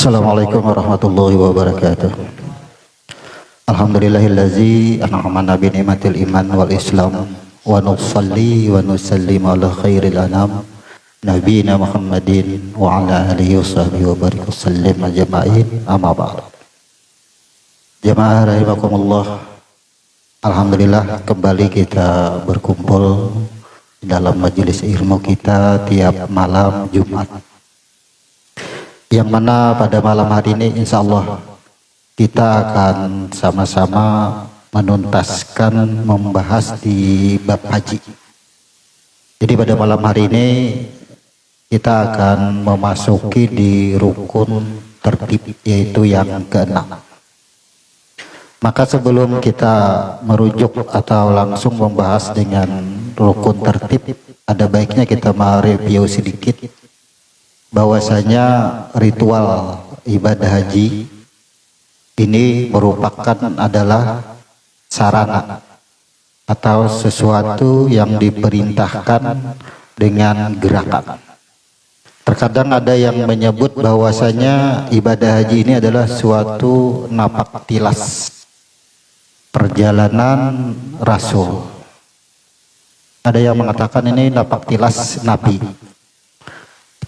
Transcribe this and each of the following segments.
Assalamualaikum warahmatullahi wabarakatuh. Alhamdulillahillazi an'amana bi ni'matil iman wal islam wa nusalli wa nusallim ala khairil anam nabiyina Muhammadin wa ala alihi washabihi wa barik wasallim ajma'in, amma ba'd. Jamaah rahimakumullah, alhamdulillah kembali kita berkumpul dalam majelis ilmu kita tiap malam Jumat, yang mana pada malam hari ini insya Allah kita akan sama-sama menuntaskan membahas di bab haji. Jadi pada malam hari ini kita akan memasuki di rukun tertib, yaitu yang keenam. Maka sebelum kita merujuk atau langsung membahas dengan rukun tertib, ada baiknya kita mereview sedikit bahwasanya ritual ibadah haji ini merupakan adalah sarana atau sesuatu yang diperintahkan dengan gerakan. Terkadang ada yang menyebut bahwasanya ibadah haji ini adalah suatu napak tilas perjalanan Rasul. Ada yang mengatakan ini napak tilas Nabi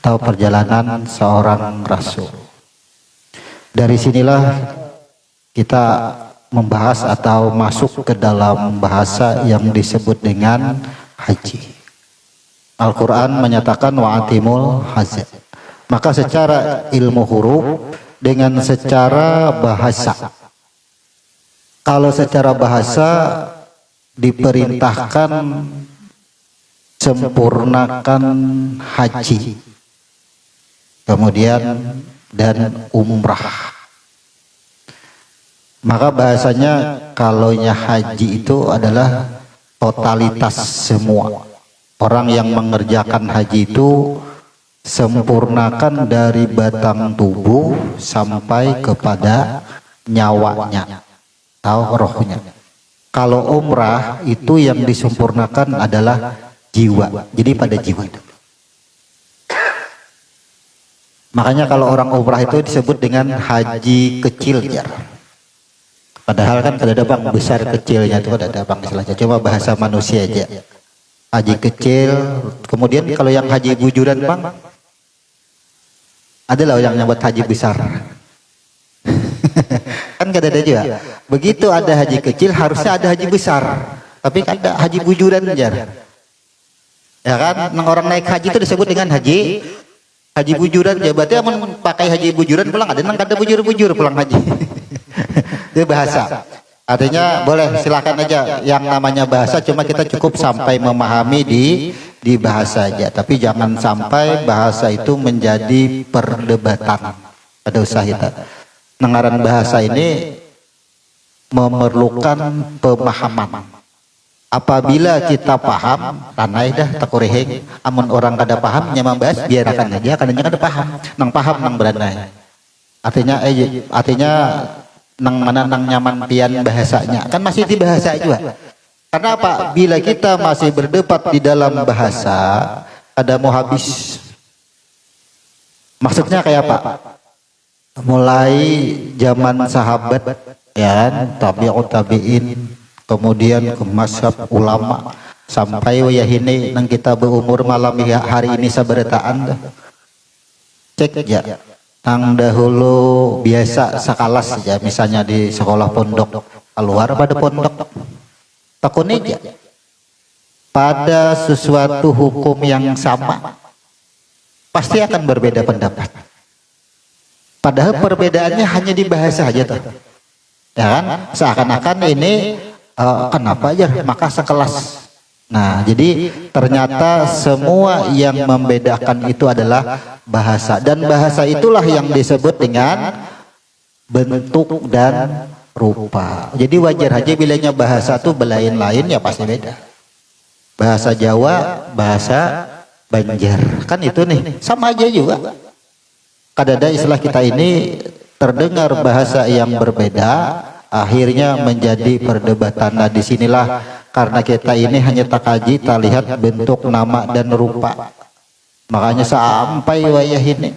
atau perjalanan seorang Rasul. Dari sinilah kita membahas atau masuk ke dalam bahasa yang disebut dengan haji. Al-Quran menyatakan wa'atimul hajj. Maka secara ilmu huruf dengan secara bahasa, kalau secara bahasa diperintahkan sempurnakan haji, kemudian dan umrah. Maka bahasanya kalaunya haji itu adalah totalitas semua. Orang yang mengerjakan haji itu sempurnakan dari batang tubuh sampai kepada nyawanya atau rohnya. Kalau umrah itu yang disempurnakan adalah jiwa. Jadi pada jiwa itu. Makanya kalau orang umrah itu disebut dengan haji kecil, ya. Padahal kan kada ada bang besar kecilnya itu, kada ada bang istilahnya. Cuma bahasa manusia aja. Haji kecil. Kemudian kalau yang haji bujuran bang, adalah yang nyebut haji besar. Kan kada ada juga. Begitu ada haji kecil harusnya ada haji besar. Tapi kan ada haji bujuran aja. Ya kan? Orang naik haji itu disebut dengan haji bujuran, ya berarti amun pakai haji bujuran pulang, ada nang kada bujur-bujur pulang haji. Itu bahasa. Artinya boleh, silakan aja yang namanya bahasa, cuma kita cukup sampai memahami di bahasa aja, tapi jangan sampai bahasa itu menjadi perdebatan. Ada usaha kita. Nengaran bahasa ini memerlukan pemahaman. Apabila kita paham, tanai dah takureheng. Amun orang kada paham nyamang bahas, biarkan aja, kadang kada paham. Nang paham nang beranai. Artinya nang mana nang nyaman pian bahasanya. Kan masih di bahasa juga. Karena apa? Bila kita masih berdebat di dalam bahasa, ada mau habis. Maksudnya kayak apa? Mulai zaman sahabat, ya, tabi'ut tabi'in, kemudian ke mazhab ulama, sampai wayahini nang kita berumur malam hari ini sabarataan. Cek ya, nang dahulu biasa sekalas saja, misalnya di sekolah pondok keluar pada pondok takun aja pada sesuatu hukum yang sama pasti akan berbeda pendapat, padahal perbedaannya hanya di bahasa aja tuh, ya kan? Seakan-akan ini kenapa aja maka sekelas. Nah, jadi ternyata semua yang membedakan itu adalah bahasa, dan bahasa itulah yang disebut dengan bentuk dan rupa. Jadi wajar aja bilanya bahasa itu belain-lain, ya pasti beda. Bahasa Jawa, bahasa Banjar, kan itu nih sama aja juga. Kadada istilah kita ini terdengar bahasa yang berbeda, akhirnya menjadi perdebatan. Nah, disinilah karena kita ini hanya tak kaji, tak lihat bentuk nama dan rupa. Makanya sampai wayah ini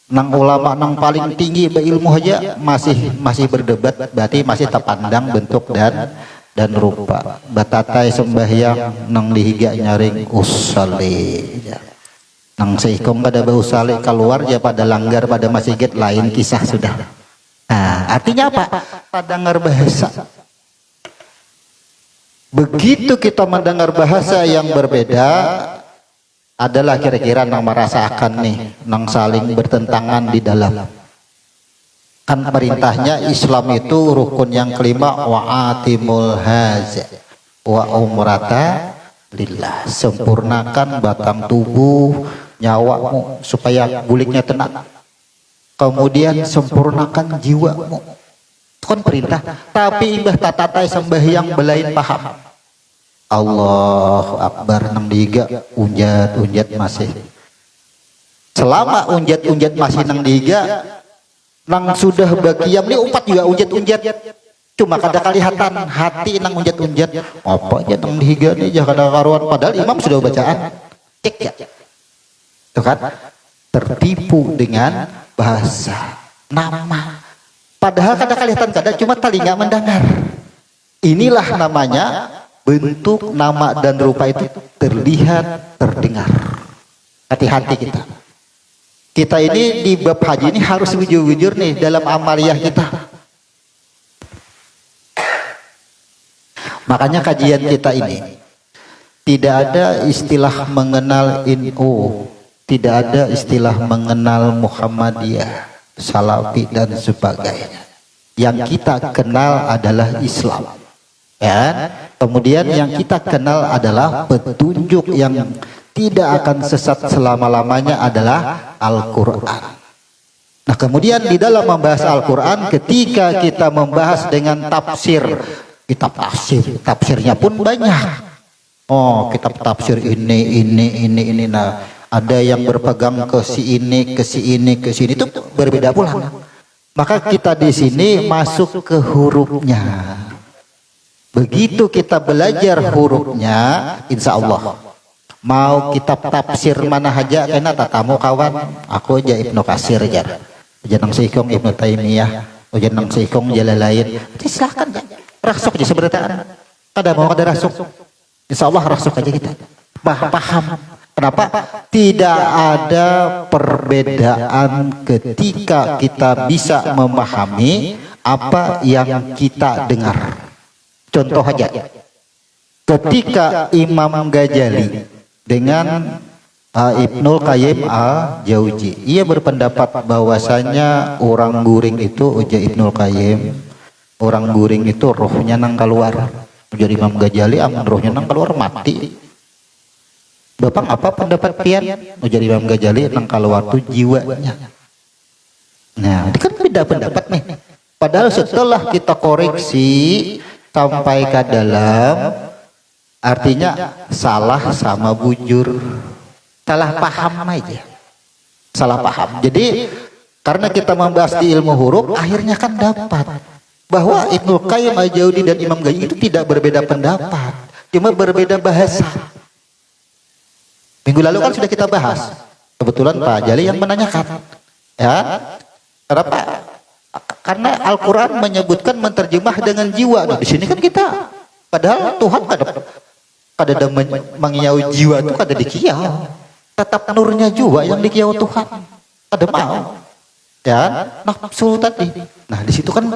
Nang ulama nang paling tinggi berilmu aja masih berdebat, berarti masih terpandang bentuk dan rupa. Batatai sembahyang nang dihiga nyaring usali. Nang seikong pada bau sale keluar ya pada langgar pada masjid lain kisah sudah. Nah, artinya apa? Pada dengar bahasa. Begitu kita mendengar bahasa yang berbeda, adalah kira-kira nang merasakan nih, nang saling bertentangan di dalam. Kan perintahnya Islam itu rukun yang kelima, wa'atimul haza wa umrata lillah. Sempurnakan batang tubuh, nyawamu supaya gulingnya tenang. Kemudian sempurnakan jiwamu. Itu kan perintah. Tapi imbah tatatai sembahyang belain paham. Allahu Akbar nang diga unjat masih. Selama unjat masih nang diga, nang sudah bagiam ini umpat juga unjat. Cuma kada kelihatan hati nang unjat. Apa aja nang diga nih jangan ada karuan padahal imam sudah bacaan. Cek ya. Tuh kan tertipu dengan bahasa nama. Padahal kada kelihatan kada cuma telinga mendengar. Inilah namanya bentuk nama dan rupa itu terlihat, terdengar. Hati-hati kita. Kita ini di bab haji ini harus jujur nih dalam amaliyah kita. Makanya kajian kita ini tidak ada istilah mengenal NU, tidak ada istilah mengenal Muhammadiyah, Salafi dan sebagainya. Yang kita kenal adalah Islam. Ya, kemudian yang kita kenal adalah petunjuk yang tidak akan sesat selama-lamanya adalah Al-Quran. Nah kemudian di dalam membahas Al-Quran, ketika kita membahas dengan tafsir, kitab tafsirnya pun banyak. Oh kitab tafsir ini. Nah ada yang berpegang ke si ini itu berbeda pula. Maka kita di sini masuk ke hurufnya. Begitu kita belajar hurufnya, insya Allah mau kitab tafsir mana aja kena tatamu kawan, aku aja Ibnu Katsir aja, jangan seikong Ibnu Taimiyah, jangan seikong Jalalain, silakan ya, rasuk aja sebenarnya, kada mau kada rasuk, insya Allah rasuk aja kita, paham. Kenapa? Tidak ada perbedaan ketika kita bisa memahami apa yang kita dengar. Contoh aja, ketika Imam Ghazali dengan Ibnul Qayyim al-Jauzi, ia berpendapat bahwasanya orang guring itu uja Ibnul Qayyim, orang guring itu rohnya nang keluar. Jadi Imam Ghazali amun rohnya nang keluar mati. Bapak apa pendapat pian? Ujar Imam Ghazali nang keluar tuh jiwanya. Nah, ini kan beda pendapat nih. Padahal setelah kita koreksi sampai ke dalam, artinya salah sama bujur, salah paham aja, salah paham. Jadi karena kita membahas di ilmu huruf, akhirnya kan dapat bahwa Ibnu Qayyim al-Jauzi dan Imam Ghazali itu tidak berbeda pendapat, cuma berbeda bahasa. Minggu lalu kan sudah kita bahas, kebetulan Pak Jali yang menanyakan, ya kenapa? Karena Al-Quran menyebutkan menterjemah dengan jiwa. Nah, di sini kan kita, padahal Tuhan kada mengiau jiwa itu kada dikiau. Tetap nurnya jiwa yang dikiau Tuhan. Kada mau. Ya, nafsu tadi. Nah, di situ kan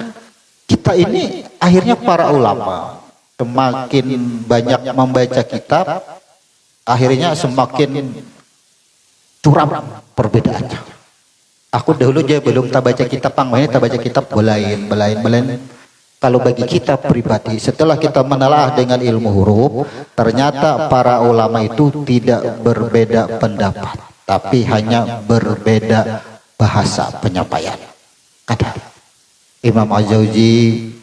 kita ini akhirnya para ulama semakin banyak membaca kitab, akhirnya semakin curam perbedaannya. Aku dahulu aja belum tak baca kitab pangmanya, tak baca kitab belain. Kalau bagi kita pribadi, setelah kita menelaah dengan ilmu huruf, ternyata para ulama itu tidak berbeda pendapat, tapi hanya berbeda bahasa penyampaian. Kata Imam Al-Jauzi,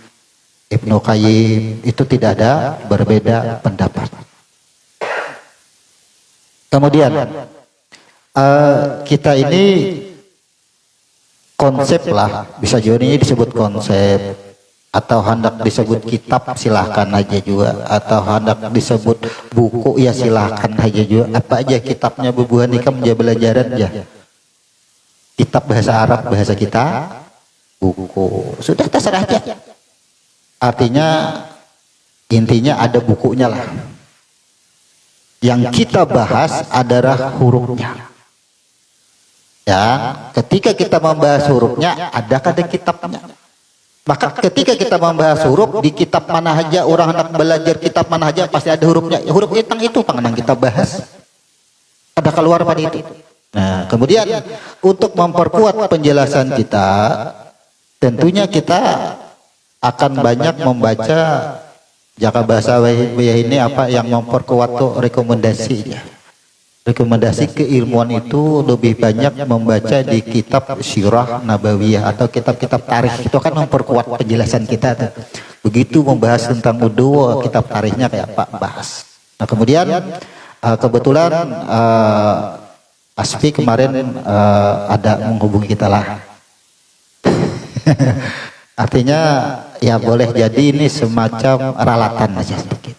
Ibnu Qayyim itu tidak ada berbeda pendapat. Kemudian kita ini konsep lah, bisa juga ini disebut konsep, atau hendak disebut kitab silahkan aja juga, atau hendak disebut buku ya silahkan aja juga, apa aja kitabnya bubuhan ikam aja belajaran aja. kitab bahasa Arab, bahasa kita buku. Sudah terserah aja. Artinya intinya ada bukunya lah. Yang kita bahas adalah hurufnya. Ya, ketika kita membahas hurufnya, adakah di kitabnya? Maka ketika kita membahas huruf di kitab mana aja, orang hendak belajar kitab mana aja pasti ada hurufnya. Huruf itu pengenang kita bahas. Ada keluar pada itu. Nah, kemudian untuk memperkuat penjelasan kita, tentunya kita akan banyak membaca jaka bahasa ini apa yang memperkuat tuh rekomendasinya. Rekomendasi keilmuan itu lebih banyak membaca di kitab Sirah Nabawiyah atau kitab-kitab tarikh, itu kan memperkuat penjelasan kita tuh. Begitu membahas tentang wudu, kitab tarikhnya kayak apa bahas. Nah, kemudian kebetulan Asfi kemarin ada menghubungi kita lah. Artinya ya boleh jadi ini semacam ralatan aja sedikit.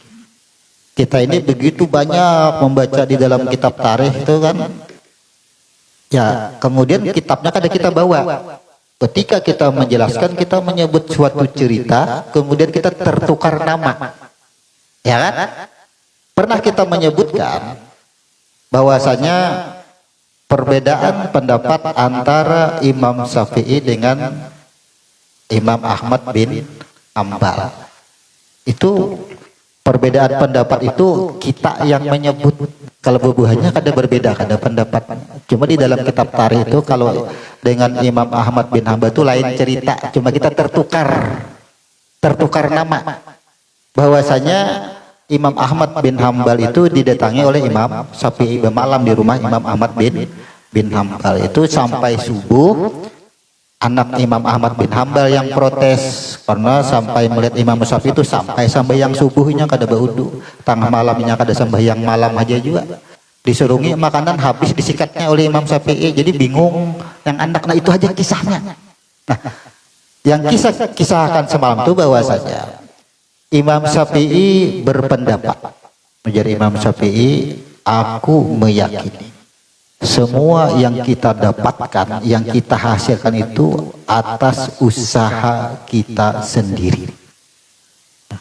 Kita ini begitu banyak membaca di dalam kitab tarikh itu kan. Ya, kemudian kitabnya kan kita bawa. Ketika kita menjelaskan, kita menyebut suatu cerita, kemudian kita tertukar nama. Ya kan? Pernah kita menyebutkan bahwasanya perbedaan pendapat antara Imam Syafi'i dengan Imam Ahmad bin Hambal. Itu perbedaan pendapat itu kita yang menyebut. Kalau bubuhannya kada berbeda, kada pendapat. Cuma di dalam kitab tarikh itu kalau dengan Imam Ahmad bin Hambal itu lain cerita. Cuma kita tertukar nama. Bahwasanya Imam Ahmad bin Hambal itu didatangi oleh Imam Syafi'i bermalam di rumah Imam Ahmad bin Hambal. Itu sampai subuh. Anak Imam Ahmad bin Hambal yang protes karena sampai melihat Imam Syafi'i itu sampai yang subuhnya kada berwudu, tengah malamnya kada yang malam aja juga. Disurungi makanan habis disikatnya oleh Imam Syafi'i, jadi bingung yang anak. Nah, itu aja kisahnya. Nah, yang kisahkan semalam itu bahwasanya Imam Syafi'i berpendapat, menjadi Imam Syafi'i, aku meyakini semua yang kita dapatkan, yang kita hasilkan itu atas usaha kita sendiri.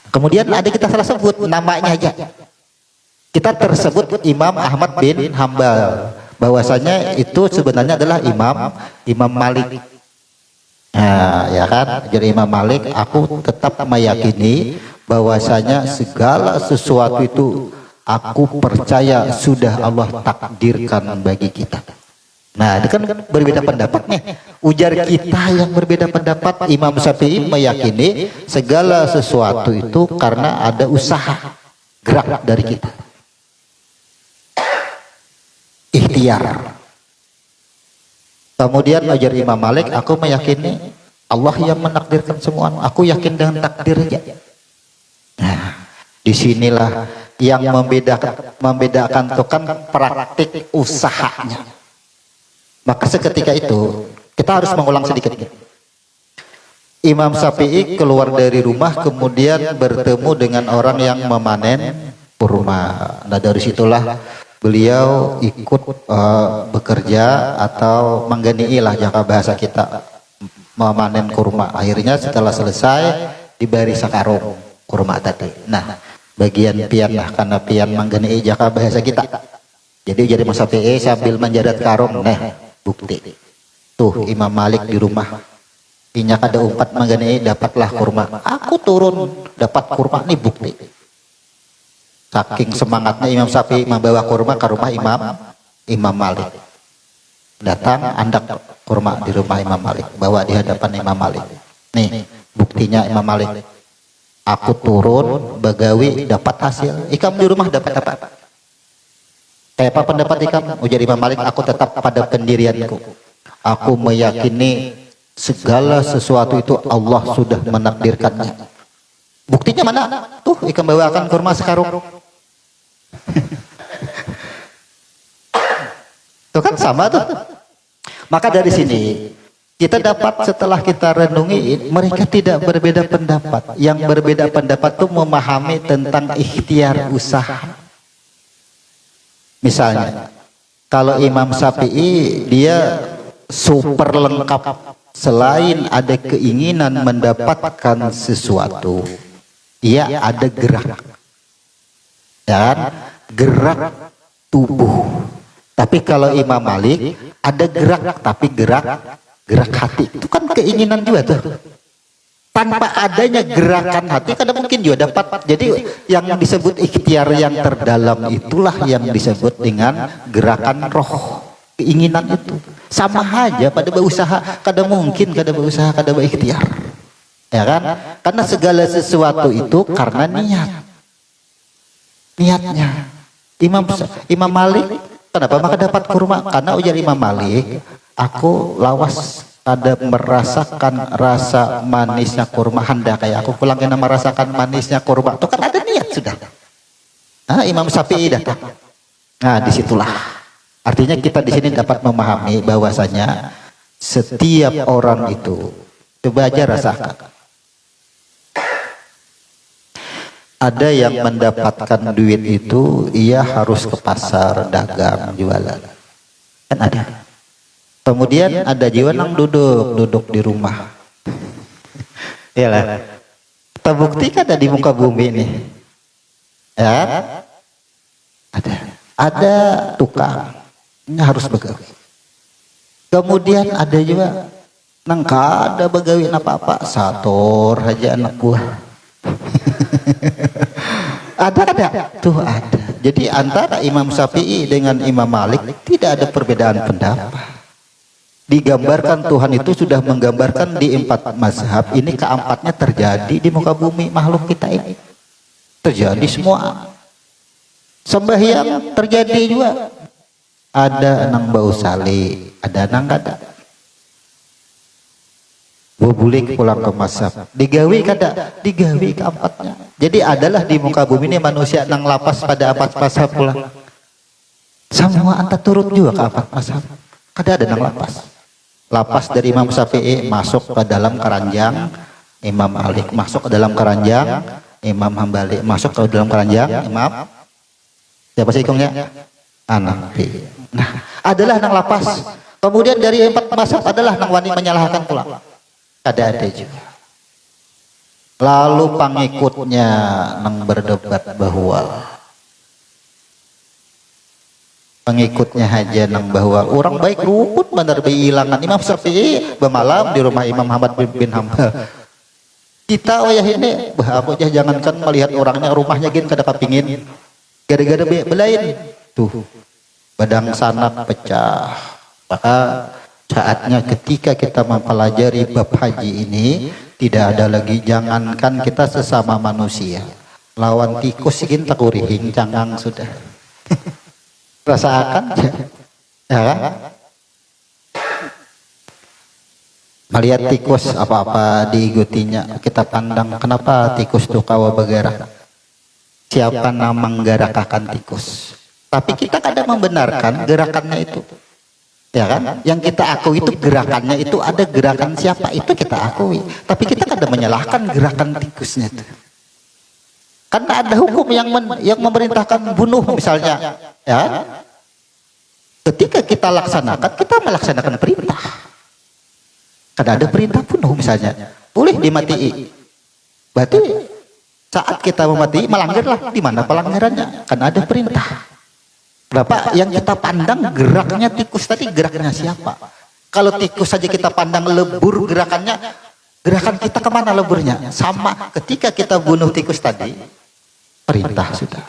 Kemudian ada kita salah sebut namanya aja. Kita tersebut Imam Ahmad bin Hambal. Bahwasanya itu sebenarnya adalah Imam Malik. Nah, ya kan? Jadi Imam Malik, aku tetap meyakini bahwasanya segala sesuatu itu aku percaya sudah Allah takdirkan bagi kita. Nah, itu kan berbeda pendapat nih. Ujar kita yang berbeda pendapat, Imam Syafi'i meyakini segala sesuatu itu karena ada usaha gerak dari kita. Ikhtiar. Kemudian ujar Imam Malik, aku meyakini Allah yang menakdirkan semua. Aku yakin dengan takdirnya. Nah, disinilah yang membedakan itu kan praktik usahanya. Maka seketika itu kita harus mengulang sedikit. Imam Syafi'i keluar dari rumah kemudian bertemu dengan orang yang memanen kurma. Nah, dari situlah beliau ikut bekerja atau mengganiilah jaka bahasa kita, memanen kurma. Akhirnya setelah selesai diberi sakarung kurma tadi. Nah, bagian pian lah, karena pian mengenai jaka bahasa kita. Jadi jadi Imam Syafi'i sambil menjadat karung, bukti. Tuh Imam Malik di rumah, inyak ada umpat mengenai dapatlah kurma. Aku turun dapat kurma, nih bukti. Saking semangatnya Imam Syafi'i membawa kurma ke rumah Imam Malik. Datang andak kurma di rumah Imam Malik, bawa di hadapan Imam Malik. Nih buktinya Imam Malik. Aku turun begawi dapat hasil. Ikam di rumah dapat apa? Kayak apa pendapat ikam? Ujar Imam Malik, aku tetap pada pendirianku. Aku meyakini segala sesuatu itu Allah sudah menakdirkannya. Buktinya mana? Tuh ikam bawakan kurma sekarung. Tuh kan sama tuh. Maka dari sini kita dapat setelah kita renungi, mereka tidak berbeda pendapat. Yang berbeda pendapat itu memahami tentang ikhtiar usaha. Misalnya, kalau Imam Syafi'i dia super lengkap. Selain ada keinginan mendapatkan sesuatu, ia ada gerak dan gerak tubuh. Tapi kalau Imam Malik ada gerak, tapi gerak hati. Itu kan keinginan juga tuh. Tanpa adanya gerakan hati kadang mungkin juga dapat. Jadi yang disebut ikhtiar yang terdalam itulah yang disebut dengan gerakan roh. Keinginan itu sama aja pada berusaha, kadang mungkin kadang berusaha, kadang berikhtiar, ya kan? Karena segala sesuatu itu karena niatnya. Imam Malik kenapa maka dapat kurma? Karena ujar Imam Malik, aku lawas ada merasakan rasa manisnya kurma, hendak kayak aku pulang kena merasakan manisnya kurma. Itu kan ada niat sudah. Nah, Imam Syafi'i datang. Nah, disitulah. Artinya kita di sini dapat memahami bahwasanya setiap orang itu, coba aja rasakan. Ada yang mendapatkan duit itu ia harus ke pasar dagang jualan. Kan ada. Kemudian ada jiwa yang duduk di rumah. Iyalah. Terbukti kan ada di muka bumi ini. Ya. Ada tukang harus begawi. Kemudian ada juga nang kada begawi apa-apa, sator aja anak buah. ada tuh ada. Jadi antara Imam Syafi'i dengan Imam Malik tidak ada perbedaan pendapat. Digambarkan Tuhan itu sudah menggambarkan di 4 mazhab ini, keempatnya terjadi di muka bumi makhluk kita ini. Terjadi semua. Sembahyang terjadi juga. Ada nang bau sali, ada nang kada. Bubulik pulang ke mazhab. Digawi kada, digawi keempatnya. Jadi adalah di muka bumi ini manusia nang lapas pada 4 mazhab pulang. Semua anta turut juga ke 4 mazhab. Kada ada nang lapas. Lapas dari Imam Syafi'i masuk ke dalam keranjang Imam Malik, masuk ke dalam keranjang Imam Hambali, masuk ke dalam keranjang Imam siapa sih ikungnya? Hanafi. Nah, adalah nang lapas. Kemudian dari 4 mazhab adalah nang wani menyalahkan pula. Ada juga. Lalu pengikutnya nang berdebat bahwa pengikutnya aja nang bahwa orang baik ruput benar hilangan. Imam Syafi'i bermalam di rumah Imam Ahmad bin Hanbal. Kita ini bahwa jangankan melihat orangnya, rumahnya gin kada kepingin. Gara-gara belain tuh badang sanak pecah. Maka saatnya ketika kita mempelajari bab haji ini, tidak ada lagi jangankan kita sesama manusia, lawan tikus ingin takurihing cangang sudah. Rasakan ya kan? Melihat tikus apa-apa diikutinya, kita pandang kenapa tikus tuh kawa bergerak, siapa nama menggerakkan tikus. Tapi kita kadang membenarkan gerakannya itu, ya kan? Yang kita akui itu gerakannya itu ada gerakan siapa itu kita akui. Tapi kita kadang menyalahkan gerakan tikusnya itu. Karena ada hukum yang memerintahkan bunuh misalnya, ya. Ketika kita laksanakan, kita melaksanakan perintah. Karena ada perintah bunuh misalnya, boleh dimatii. Berarti saat kita memati melanggarlah, di mana pelanggarannya? Karena ada perintah. Berapa yang kita pandang geraknya tikus tadi, geraknya siapa? Kalau tikus saja kita pandang lebur gerakannya, gerakan kita kemana leburnya? Sama ketika kita bunuh tikus tadi, perintah sudah.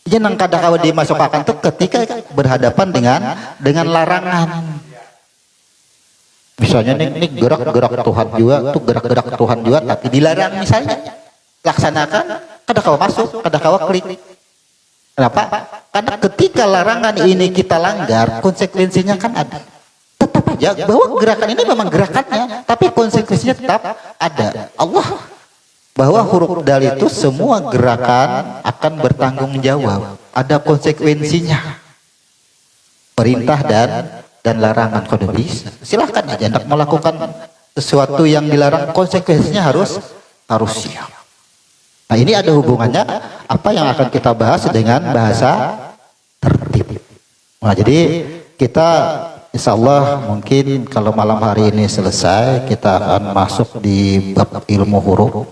Jangan kadang-kadang dimasukkan tuh ketika berhadapan dengan larangan. Misalnya ini gerak-gerak Tuhan juga, tuh gerak-gerak Tuhan juga, tapi dilarang misalnya. Laksanakan, kadang-kadang masuk, kadang-kadang klik. Kenapa? Karena ketika larangan ini kita langgar, konsekuensinya kan ada. Tetap aja bahwa gerakan ini memang gerakannya, tapi konsekuensinya tetap ada. Allah bahwa huruf dal itu semua gerakan akan bertanggung jawab, ada konsekuensinya. Perintah dan larangan kode bisa. Silahkan aja hendak melakukan sesuatu yang dilarang, konsekuensinya harus siap. Nah, ini ada hubungannya apa yang akan kita bahas dengan bahasa tertib. Nah, jadi kita Insya Allah mungkin kalau malam hari ini selesai, kita akan masuk di bab ilmu huruf,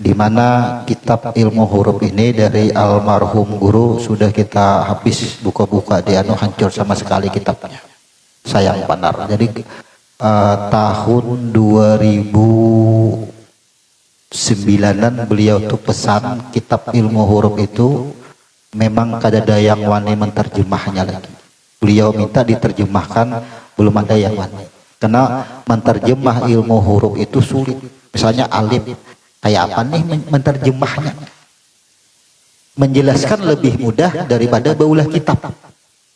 di mana kitab ilmu huruf ini dari almarhum guru sudah kita habis buka-buka, dia hancur sama sekali kitabnya, sayang panar. Jadi tahun 2009 beliau tuh pesan kitab ilmu huruf itu memang kadada yang wani menterjemahnya lagi. Beliau minta diterjemahkan, belum ada yang wani. Karena menterjemah ilmu huruf itu sulit. Misalnya alif, kayak apa nih menterjemahnya? Menjelaskan lebih mudah daripada baulah kitab.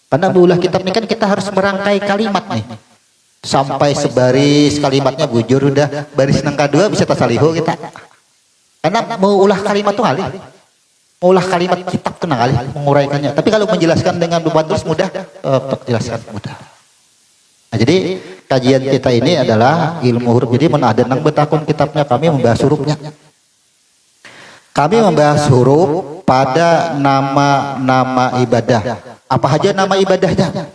Karena baulah kitab ini kan kita harus merangkai kalimat nih. Sampai sebaris kalimatnya bujur, udah baris nangka dua bisa tasalihu kita. Karena mau ulah kalimat tuh alif. Mengolah kalimat kitab kena kali menguraikannya. Tapi kalau menjelaskan dengan beban terus mudah, jelaskan mudah. Nah, jadi kajian kita ini adalah ilmu huruf. Jadi ada nang betakun kitabnya, kami membahas hurufnya. Kami membahas huruf pada nama-nama ibadah. Apa aja nama ibadahnya?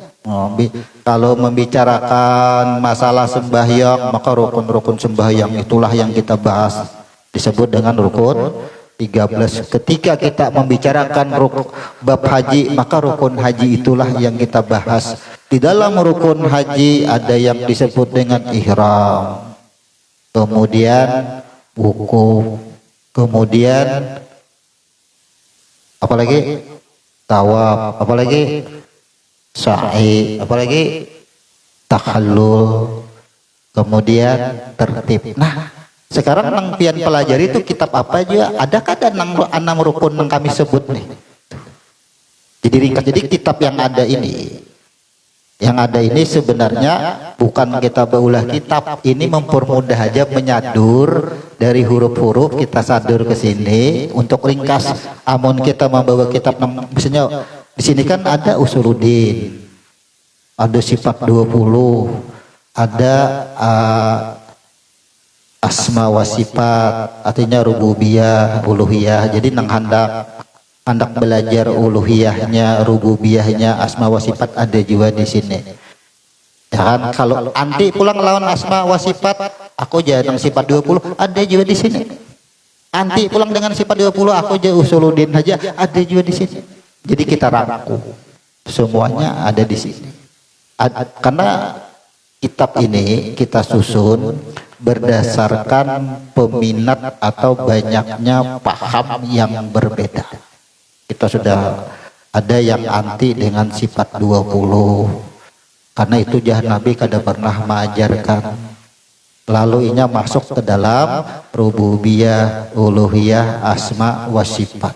Kalau membicarakan masalah sembahyang, maka rukun-rukun sembahyang itulah yang kita bahas, disebut dengan rukun 13. Ketika kita membicarakan bab haji, maka rukun haji itulah yang kita bahas. Di dalam rukun haji ada yang disebut dengan ihram, kemudian wukuf, kemudian apalagi tawaf, apalagi sa'i, apalagi takhallul, kemudian tertib. Nah, sekarang nang pian pelajari itu kitab apa aja? Adakah ada enam rukun yang kami sebut nih? Jadi ringkas. Jadi kitab yang ada ini sebenarnya bukan kitab baulah kitab. Ini mempermudah aja menyadur dari huruf-huruf, kita sadur ke sini untuk ringkas. Amun kita membawa kitab, misalnya di sini kan ada usuluddin, ada sifat 20, ada asma wa sifat, artinya rububiyah, uluhiyah. Jadi nang hendak belajar uluhiyahnya, rububiyahnya, asma wa sifat ada juga di sini. Ya kan, kalau anti pulang lawan asma wa sifat, aku jadi sifat 20 ada juga di sini. Anti pulang dengan sifat 20, aku jadi usuluddin aja ada juga di sini. Jadi kita rangkum semuanya ada di sini. Karena kitab ini kita susun berdasarkan peminat atau banyaknya paham yang berbeda. Kita sudah ada yang anti dengan sifat 20, karena itu jah Nabi kada pernah mengajarkan. Lalu inya masuk ke dalam rububiyah, uluhiyah, asma wa sifat.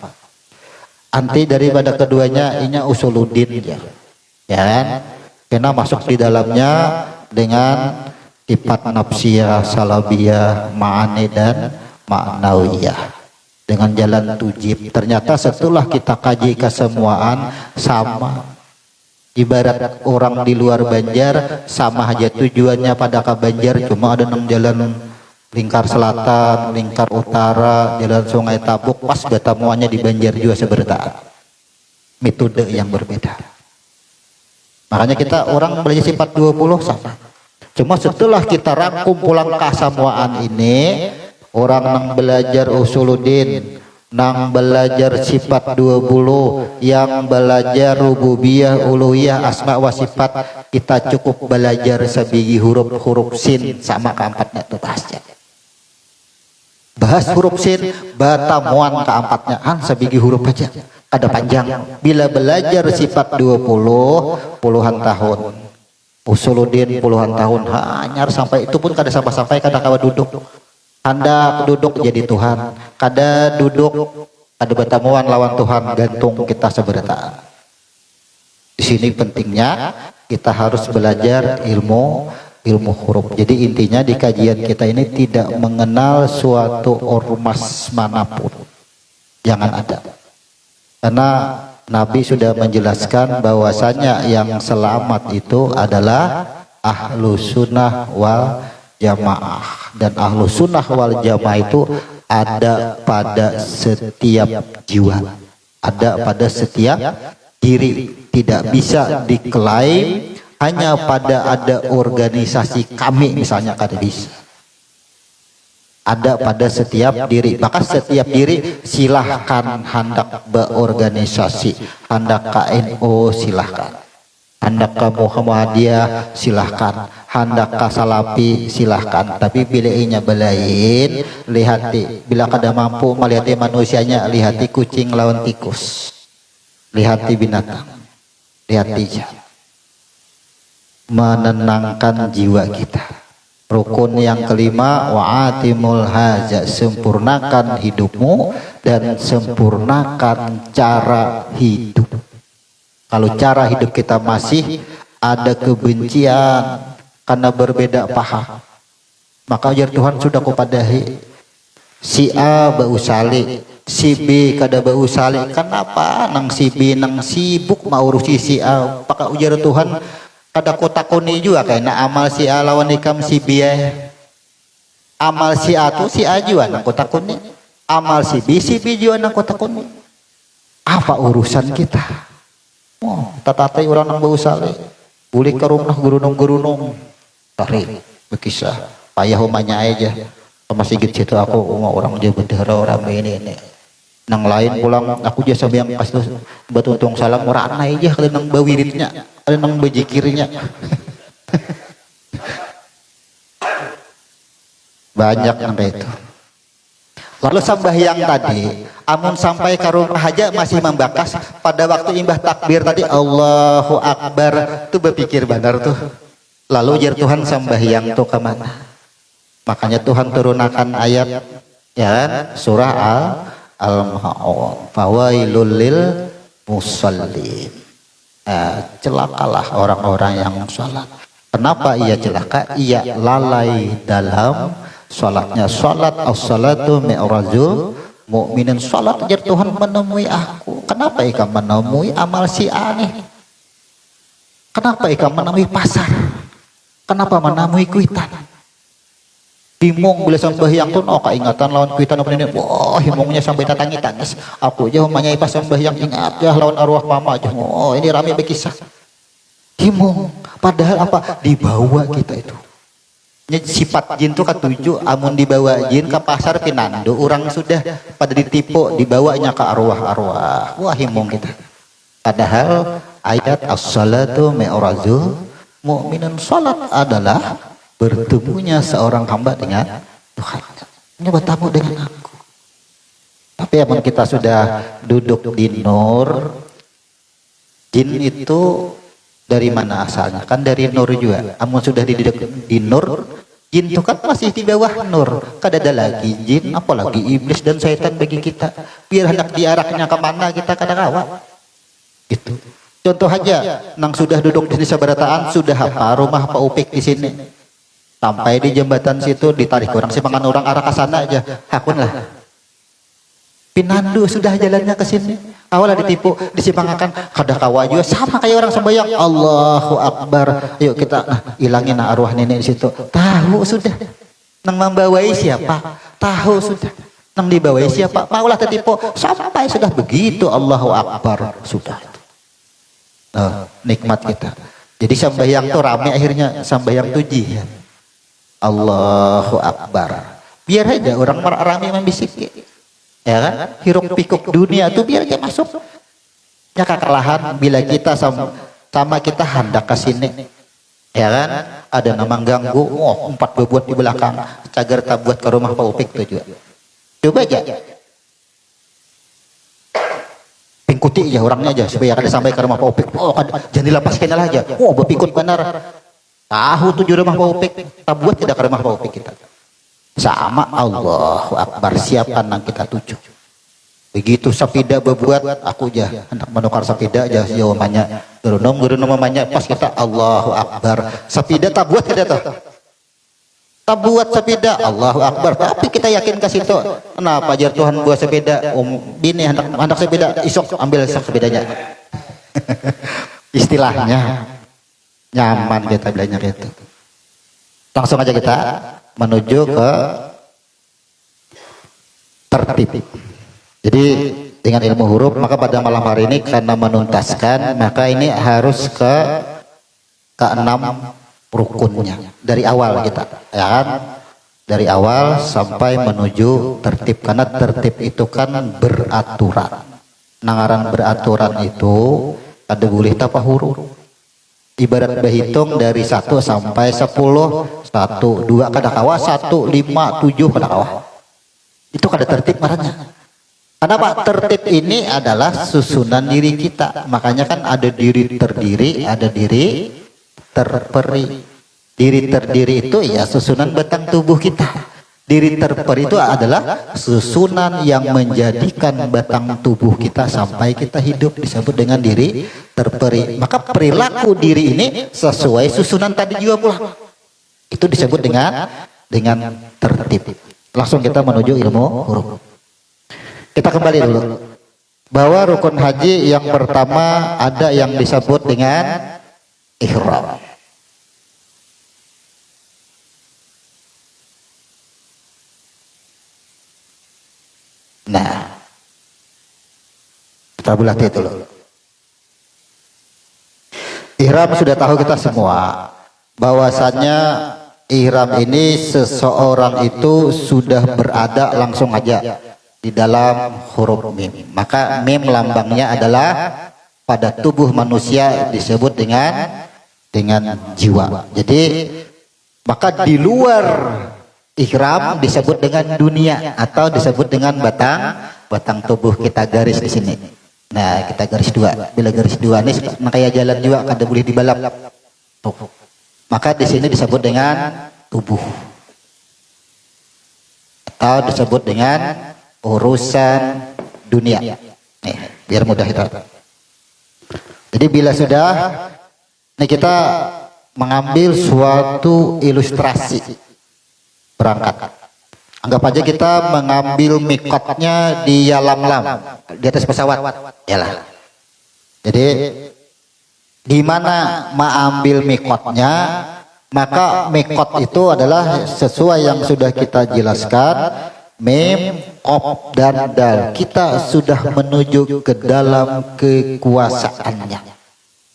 Anti daripada keduanya inya usuluddin ya kan? Karena masuk di dalamnya dengan sifat nafsiyah, salabiyah, ma'ani dan ma'nawiyah dengan jalan tujib. Ternyata setelah kita kaji kesemuaan sama. Ibarat orang di luar Banjar sama aja tujuannya pada ke Banjar, cuma ada 6 jalan, lingkar selatan, lingkar utara, jalan Sungai Tabuk, pas ketemuannya di Banjar juga sebertaan. Metode yang berbeda. Makanya kita orang belajar sifat 20 sama. Cuma setelah kita rangkum pulang kesamuaan ini, orang nang belajar usuluddin, nang belajar sifat 20, yang belajar rububiyah, uluhiyah, asma wa sifat, kita cukup belajar sebiji huruf sin sama keempatnya itu bahasnya. Bahas huruf sin, batamuan keempatnya sebiji huruf aja, ada panjang. Bila belajar sifat 20 puluhan tahun, usuluddin puluhan tahun, hanyar sampai itu pun kada sampai kada kawa duduk. Anda duduk jadi Tuhan, kada duduk kada batamuan lawan Tuhan, gantung kita seberata. Di sini pentingnya kita harus belajar ilmu huruf. Jadi intinya di kajian kita ini tidak mengenal suatu ormas manapun, jangan ada. Karena Nabi sudah menjelaskan bahwasanya yang selamat itu adalah ahlu sunnah wal jamaah, dan ahlu sunnah wal jamaah itu ada pada setiap jiwa, ada pada setiap diri, tidak bisa diklaim hanya pada ada organisasi kami misalnya kada bisa. Ada pada setiap diri, maka setiap diri silahkan hendak berorganisasi, hendak KNO silahkan, hendak ke Muhammadiyah silahkan, hendak ke Salafi silahkan, tapi bila inya belain lihati, bila kada mampu melihati manusianya, lihati kucing lawan tikus, lihati binatang, lihati menenangkan jiwa kita. Rukun yang kelima, wa'atimul haja, sempurnakan hidupmu dan sempurnakan cara hidup. Kalau cara hidup kita masih ada kebencian karena berbeda paham, maka ujar Tuhan sudah kupadahi si A bau salik, si B kada bau salik. Kenapa nang si B nang sibuk mau urusi si A? Maka ujar Tuhan kada kotakoni juga kayaknya amal si A lawan ikam si B. Amal si A tu si A juga nang kotakoni, amal si B juga nang kotakoni. Apa urusan kita? Oh, tatatai orang nang bau salik, boleh ke rumah gurunung tarik berkisah payah umanya aja sama sigit situ aku orang dia bendera orang ini nang lain pulang aku jasa yang pas tuh batu tong salam orang aja kalian nang bawiritnya, kalian nang bajikirnya. Banyak sampai itu. Lalu sembahyang tadi, amun sampai ke rumah aja masih membakas pada waktu imbah takbir tadi Allahu Akbar tuh berpikir benar tuh. Lalu jar Tuhan sembahyang tuh kemana? Makanya Tuhan turunkan ayat ya kan? Surah Al-Ma'un. Fawailul lil musallin. Celakalah orang-orang yang salat. Kenapa ia celaka? Ia lalai dalam salatnya. Salat as-salatu mi'rajul mukminin. Salat jar Tuhan menemui aku. Kenapa ikam menemui amal si A nih? Kenapa ikam menemui pasar? Kenapa menemui kuitan? Himong bila sembahyang tuh oh keingatan lawan kuitan apa ini? Wah himongnya sampai tangis. Aku aja manyai pas sembahyang ingat ya lawan arwah mama aja. Oh ini rame berkisah. Himong padahal apa? Dibawa kita itu. Sifat jin tuh ketujuh, amun dibawa jin ke pasar pinando, orang sudah pada ditipu, dibawanya ke arwah-arwah. Wah himong kita. Padahal ayat as-salatu mi'rajul mukminun, salat adalah bertemunya seorang hamba dengan Tuhan. Ini bertemu dengan aku. Tapi amun kita sudah duduk di nur, jin itu dari mana asalnya? Kan dari nur juga. Amun sudah di nur, jin itu kan masih di bawah nur. Kada ada lagi jin, apalagi iblis dan setan bagi kita. Biar hendak diarahnya kemana kita kada kawat. Gitu. Contoh aja, nang sudah duduk di desa Barataan, sudah apa rumah Pak Upik di sini. Sampai di jembatan situ ditarik orang simpangan orang arah ke sana aja. Hakun lah. Pinandu sudah jalannya ke sini. Awalnya ditipu, disimpangakan kada kawa juga sama kayak orang sembahyang. Allahu Akbar. Yuk kita hilangin arwah nenek di situ. Tahu sudah. Nang membawai siapa? Tahu sudah. Nang dibawai siapa? Maulah tertipu sampai sudah begitu Allahu Akbar sudah. Nikmat kita. Jadi sembahyang tuh rame akhirnya sembahyang tuh jihad. Allahu Akbar. Biar aja orang rame membisik. Ya kan? Hiruk pikuk dunia tuh biar aja masuk. Ya kekalahan bila kita sama kita hendak ke sini. Ya kan? Ada nama ganggu, oh 4 bebuat di belakang. Cagar tabuat ke rumah Pak Upik tuh juga. Coba aja. Pingkuti aja orangnya aja supaya kada sampai ke rumah Pak Upik. Oh, jangan dilepaskan aja. Oh, berpikut benar. Tahu tujuh rumah Pak Upik. Tabuat tidak ke rumah Pak Upik kita. Sama Allahu Akbar, siapkan yang kita tuju. Begitu sepeda berbuat, aku aja hendak menukar sepeda aja jawabannya. Gerunom mamanya pas kita Allahu Akbar. Sepeda tabuat tidak tuh. Tabuat sepeda Allahu Akbar. Tapi kita yakin ke situ. Kenapa jar Tuhan buat sepeda? Bini hendak sepeda, isok ambil sepedanya. Istilahnya nyaman kita bilangnya gitu. Langsung aja kita menuju ke tertib. Jadi dengan ilmu huruf maka pada malam hari ini karena menuntaskan maka ini harus ke keenam rukunnya dari awal kita, ya kan? Dari awal sampai menuju tertib, karena tertib itu kan beraturan. Nangaran beraturan itu ada boleh tapahuru. Ibarat berhitung dari 1 sampai 10, 1, 2 kada kawa, 1, 5, 7 kada kawa. Itu kada tertib marahnya. Kenapa? Tertib ini adalah susunan diri kita. Makanya kan ada diri terdiri, ada diri terperi. Diri terdiri itu ya susunan batang tubuh kita. Diri terperi itu adalah susunan yang menjadikan batang tubuh kita sampai kita hidup, disebut dengan diri terperi. Maka perilaku diri ini sesuai susunan tadi juga pula. Itu disebut dengan tertib. Langsung kita menuju ilmu huruf. Kita kembali dulu. Bahwa rukun haji yang pertama ada yang disebut dengan ihram. Nah, kita belah itu dulu. Ihram sudah tahu kita semua bahwasannya ihram ini seseorang itu sudah berada langsung aja di dalam huruf mim. Maka mim lambangnya adalah pada tubuh manusia disebut dengan jiwa. Jadi maka di luar ihram disebut dengan dunia atau disebut dengan batang tubuh kita garis di sini. Nah, kita garis 2. Bila garis 2 ini kayak jalan juga kada boleh dibalap. Tuh. Maka di sini disebut dengan tubuh. Atau disebut dengan urusan dunia. Nih, biar mudah itu. Jadi bila sudah ini kita mengambil suatu ilustrasi berangkat. Anggap aja kita mengambil mikotnya di Yalamlam, di atas pesawat. Yalah. Jadi gimana mengambil mikotnya? Maka mikot itu adalah sesuai yang sudah kita jelaskan, mim, qaf dan dal. Kita sudah menuju ke dalam kekuasaannya.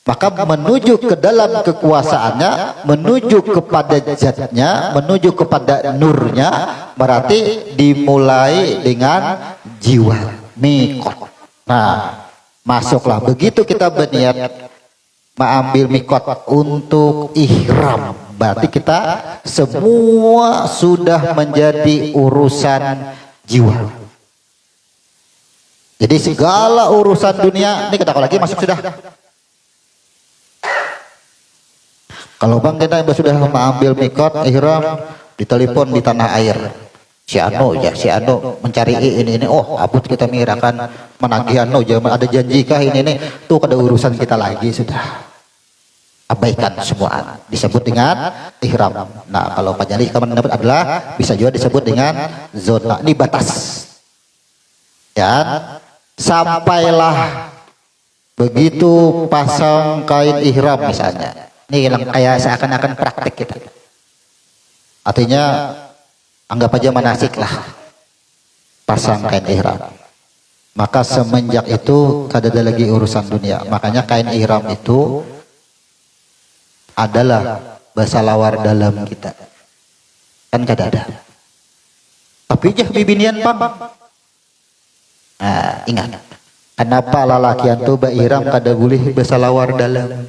Maka menuju ke dalam kekuasaannya, menuju kepada zatnya, menuju kepada nurnya, berarti dimulai dengan jiwa, mikot. Nah, masuklah. Begitu kita berniat mengambil mikot untuk ihram, berarti kita semua sudah menjadi urusan jiwa. Jadi segala urusan dunia, ini kita lagi masuk sudah. Kalau bang kita sudah mengambil mikot ihram, ditelepon di tanah air, si Ano mencari ini, oh abut kita mengirakan menagih Ano, jangan ada janjikah ini tuh kada urusan kita lagi, sudah abaikan semua, disebut dengan ihram. Nah, kalau panjali kamu dapat adalah bisa juga disebut dengan zona, ini batas. Ya, sampailah begitu pasang kain ihram misalnya. Ini yang kayak seakan-akan praktek kita. Artinya anggap aja manasik lah, pasang kain ihram. Maka semenjak itu kada ada lagi urusan dunia. Makanya kain ihram itu adalah bahasa lawar dalam kita. Kan kada ada. Tapi jah bibinian pam. Nah, ingat. Kenapa lalakian tuh ihram kada boleh bahasa lawar dalam?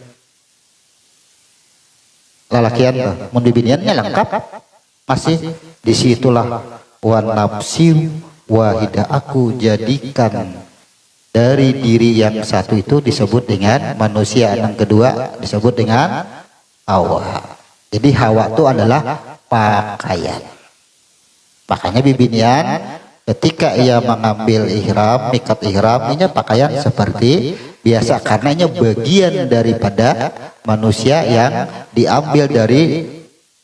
Lalakian mun bibiniannya lengkap, masih disitulah wan nafsi wahidah, aku jadikan dari diri yang satu itu disebut dengan manusia, yang kedua disebut dengan Hawa. Jadi Hawa itu adalah pakaian. Makanya bibinian ketika ia mengambil ihram, mikat ihram, ini pakaian seperti biasa karena ini bagian daripada manusia yang diambil dari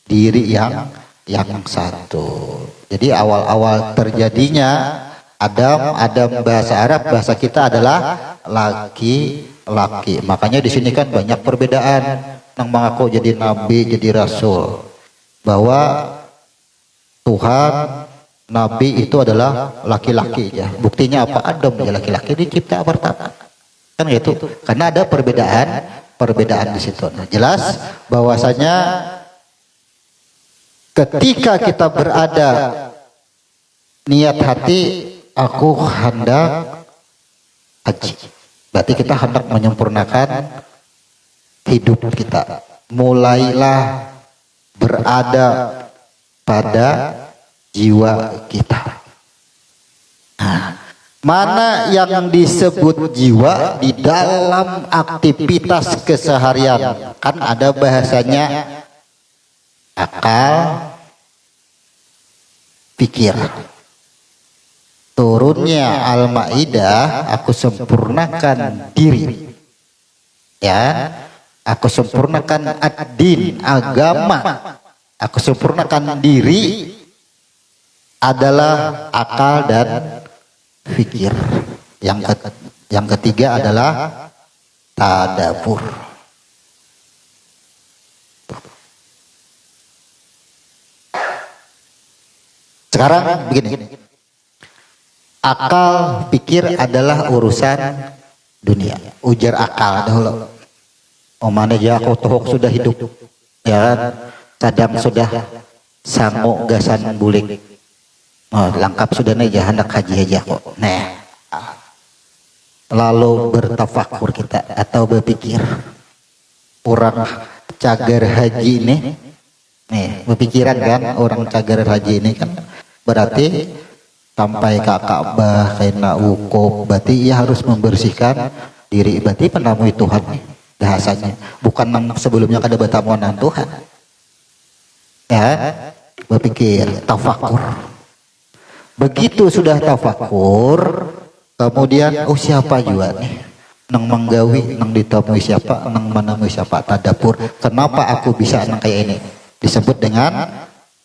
diri yang satu. Jadi awal-awal terjadinya Adam bahasa Arab, bahasa kita adalah laki-laki. Makanya di sini kan banyak perbedaan yang mengaku jadi nabi, jadi rasul. Bahwa Tuhan nabi itu adalah laki-laki ya. Buktinya apa? Adam ya laki-laki dicipta pertama. Kan gitu. Karena ada perbedaan perbedaan di situ. Nah, jelas bahwasanya ketika kita berada niat hati aku hendak haji, berarti kita hendak menyempurnakan hidup kita. Mulailah berada pada jiwa kita. Nah, mana yang disebut jiwa di dalam aktivitas keseharian? Kan ada bahasanya akal, pikir. Turunnya Al-Maidah, aku sempurnakan diri. Ya, aku sempurnakan ad-din, agama. Aku sempurnakan diri adalah akal dan fikir. Yang ketiga adalah tadabbur. Sekarang begini, akal pikir adalah urusan dunia. Ujar akal dahulu. Omane ja aku tohok sudah hidup, ya kan? Kadang sudah sangu gasan bulik. Oh, lengkap sudah nih hendak haji aja kok. Nah, lalu bertafakur kita atau berpikir, orang cagar haji ini, nih berpikiran kan, orang cagar haji ini kan berarti sampai ke Ka'bah kena wukuf, berarti ia harus membersihkan diri, berarti penamui Tuhan nih bahasanya, bukan sebelumnya kada bertamuan Tuhan. Ya, berpikir, tafakur. Begitu sudah tafakur, kemudian oh siapa juga nih nang menggawi, nang ditemui siapa, nang menemui siapa, tadabbur. Kenapa aku bisa nang kayak ini? Disebut dengan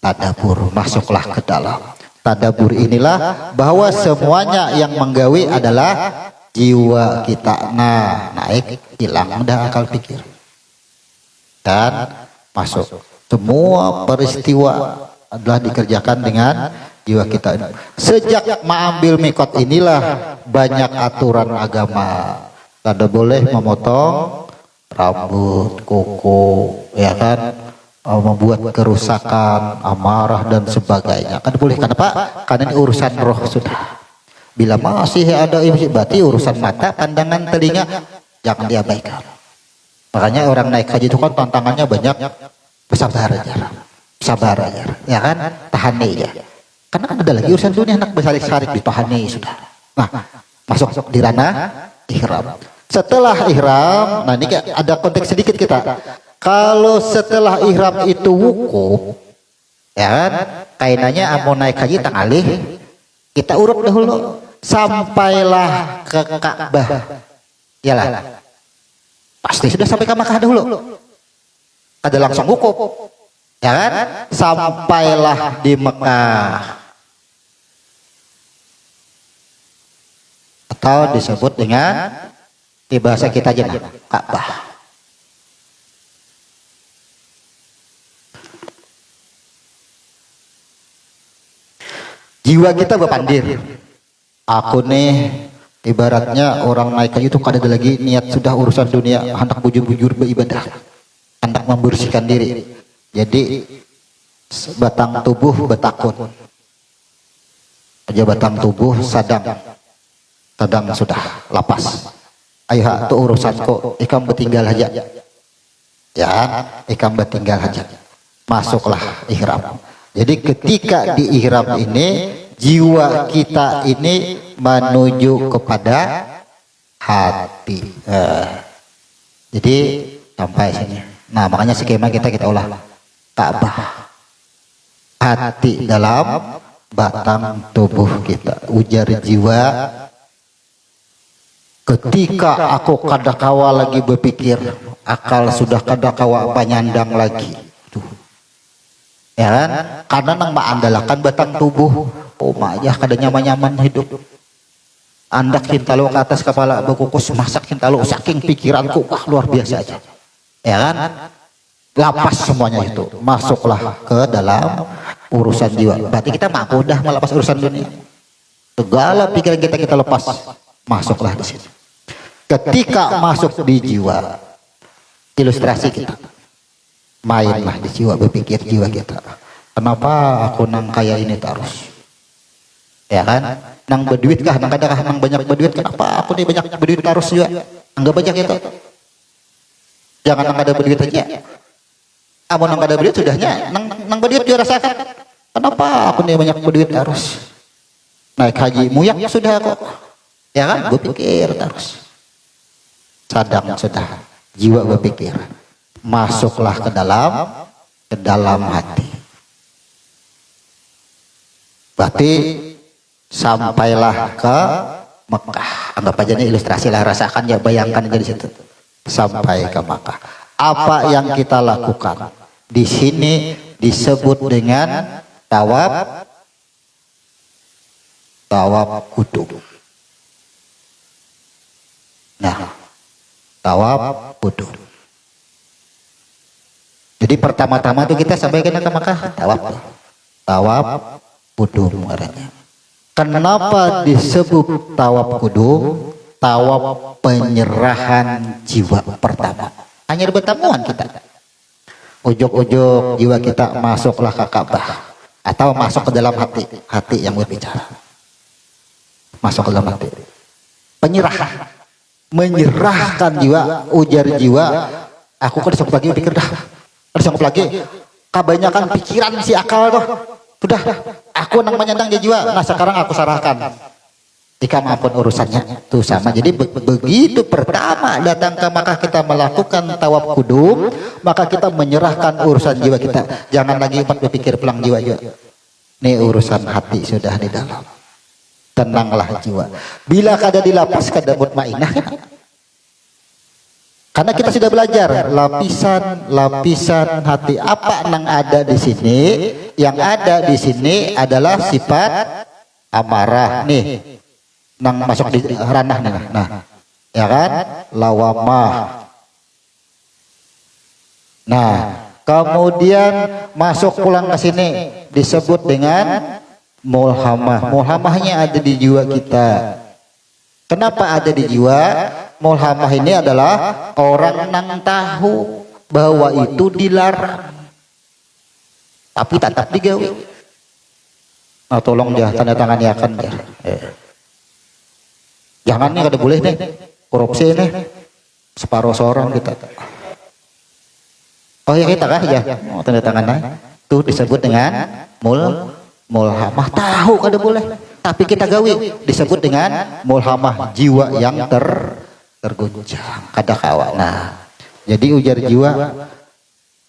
tadabbur. Masuklah ke dalam tadabbur inilah bahwa semuanya yang menggawi adalah jiwa kita. Nah, naik hilang dah akal pikir dan masuk. Semua peristiwa adalah dikerjakan dengan jiwa kita. Sejak mengambil mikot inilah banyak aturan agama. Kada boleh memotong rambut, kuku, ya kan, membuat kerusakan, amarah dan sebagainya. Kada boleh. Kenapa? Karena ini urusan roh sudah. Bila masih ada berarti urusan mata, pandangan, telinga jangan diabaikan. Makanya orang naik haji itu kan tantangannya banyak. Sabar aja, ya kan, tahan aja. Karena kan ada lagi urusan dunia, anak bersarik-sarik ditahani sudah. Nah, masuk di ranah ihram. Setelah ihram, nah ini ada konteks sedikit kita. Kalau setelah ihram itu wukuf, ya kan, kainannya mau naik haji tangalih, kita urut dahulu sampailah ke Ka'bah. Iyalah, pasti sudah sampai ke Makkah dahulu. Ada langsung wukuf, ya kan, sampailah di Mekah. Atau disebut dengan di bahasa kita aja Ka'bah. Jiwa kita berpandir. Aku nih ibaratnya orang naik haji itu kada ada lagi niat sudah urusan dunia, hendak bujur-bujur beribadah, hendak membersihkan diri. Jadi batang tubuh betakun. Aja batang tubuh sadang sudah lapas. Ayo itu urusanku, ikam bertinggal aja. Ya, ikam bertinggal aja. Masuklah ihram. Jadi ketika di ihram ini jiwa kita ini menuju kepada hati. Jadi sampai sini. Nah, makanya skema kita olah Ka'bah. Hati dalam batang tubuh kita. Ujar jiwa, ketika aku kadakawa lagi berpikir, akal sudah kadakawa panyandang lagi. Ya kan? Karena nang maandalakan batang tubuh. Oh maya kada nyaman-nyaman hidup. Andak hintalo ke atas kepala berkukus, masak hintalo saking pikiranku, wah luar biasa aja. Ya kan? Lapas semuanya itu. Masuklah ke dalam urusan jiwa. Berarti kita mampu dah melepas urusan dunia. Segala pikiran kita lepas. Masuklah di sini. Ketika masuk di jiwa, ilustrasi kita. Mainlah di jiwa, berpikir jiwa kita. Kenapa aku nang kaya ini terus? Ya kan? Nang berduit kah? Nang kadakah nang banyak berduit? Kenapa aku nih banyak berduit terus juga? Anggap banyak itu. Jangan nang ada berduit aja. Amun nang ada berduit sudahnya. Nang berduit juga rasakan. Kenapa aku nih banyak berduit terus? Naik haji muyak sudah kok. Ya kan? Berpikir terus. Sadang sudah. Jiwa berpikir. Masuklah ke dalam hati. Berarti sampailah ke Mekah. Anggap aja ini ilustrasi lah, rasakan ya, bayangkan aja di situ. Sampai ke Mekah. Apa yang kita lakukan? Di sini disebut dengan tawaf kudum. Nah, tawaf kudum. Jadi pertama-tama tuh kita sampaikan ke Mekah, tawaf kudum artinya. Kenapa disebut tawaf kudum? Tawaf penyerahan jiwa pertama. Hanya bertemuan kita. Ujuk-ujuk jiwa kita masuklah ke Ka'bah atau masuk ke dalam hati yang berbicara. Masuk ke dalam hati. Penyerahan. Menyerahkan jiwa, ujar jiwa. Aku kan disangkut lagi pikir dah. Disangkut lagi. Kebanyakan pikiran si akal tuh. Sudah, aku nang menyandang di jiwa. Nah sekarang aku sarahkan. Jika maupun urusannya itu sama. Jadi begitu pertama datang ke Makkah kita melakukan tawaf kudum, maka kita menyerahkan urusan jiwa kita. Jangan lagi berpikir pulang jiwa. Ini urusan hati sudah di dalam. Tenanglah jiwa. Bila kada dilapas kada mutmainah. Karena kita sudah belajar lapisan hati apa yang ada di sini. Yang ada di sini adalah sifat amarah nih. Nang masuk di ranah nih. Nah, ya kan? Lawamah. Nah, kemudian masuk pulang ke sini disebut dengan mulhamah. Mulhamahnya ada di jiwa kita. Kenapa ada di jiwa? Mulhamah ini adalah orang nang tahu bahwa itu dilarang, tapi tetap digawe. Nah, tolong dia tanda tangan ya kan ya. Jangan nih kada boleh nih korupsi nih separuh seorang kita. Oh ya kita kah ya tanda tangannya itu disebut dengan mulhamah. Tahu kada boleh tapi kita gawe disebut dengan mulhamah, jiwa yang terguncang kada kawa. Nah jadi ujar jiwa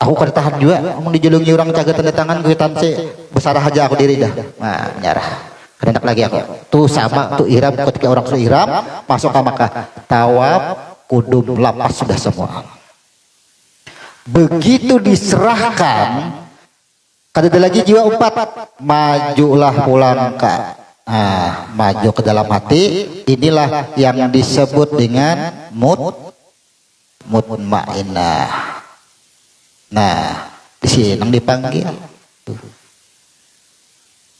aku kada tahan juga mau dijelungi orang jaga tanda tangan gue tanse besar aja aku diri dah. Nah nyarah kada lagi aku tuh sama tuh ihram. Ketika orang sudah ihram masuk ke Makkah tawaf kudum lapas sudah semua. Begitu diserahkan kada ada lagi jiwa empat, majulah pulang ke maju ke dalam hati. Inilah yang disebut dengan mutmainah. Nah di sini yang dipanggil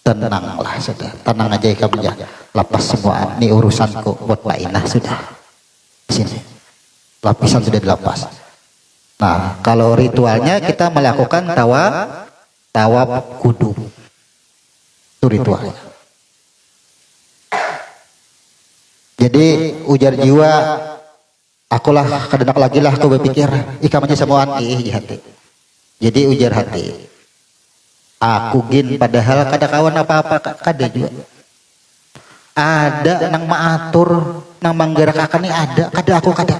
tenanglah sudah, tenang aja kamu ya, lepas semua ini urusanku, mutmainah sudah. Di sini lapisan sudah dilepas. Nah kalau ritualnya kita melakukan tawaf kudum itu ritualnya. Jadi ujar jiwa akulah kadenak lagi lah aku berpikir ikam aja semuaan di hati. Jadi ujar hati aku gin padahal kada kawan apa-apa kada juga. Ada nang maatur nang manggerak ini ada kada aku kada.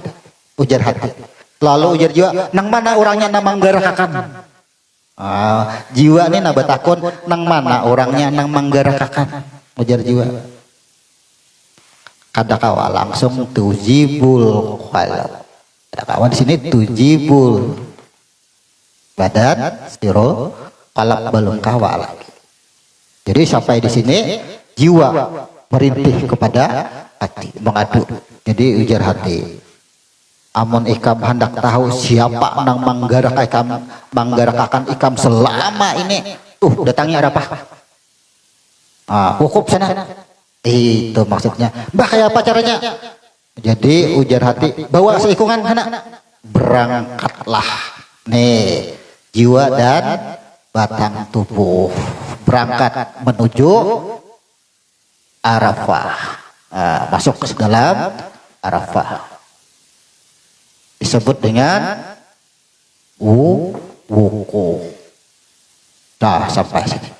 Ujar hati. Lalu ujar jiwa nang mana orangnya nang manggerak jiwa ini nabatakon nang mana orangnya nang manggerak ujar jiwa. Kada kawa langsung tujibul qalb. Kada kawan di sini tujibul badan siro qalb belum kawa lagi. Jadi sampai di sini jiwa merintih kepada hati mengadu. Jadi ujar hati amun ikam hendak tahu siapa nang manggarakakan ikam selama ini datangnya ada apa? Hukum sana. Itu maksudnya. Mbah kayak apa caranya? Jadi ujar hati bawa seikungan anak. berangkatlah nih jiwa dan batang tubuh berangkat menuju Arafah. Nah, masuk ke dalam Arafah disebut dengan wuku. Nah, sampai sini.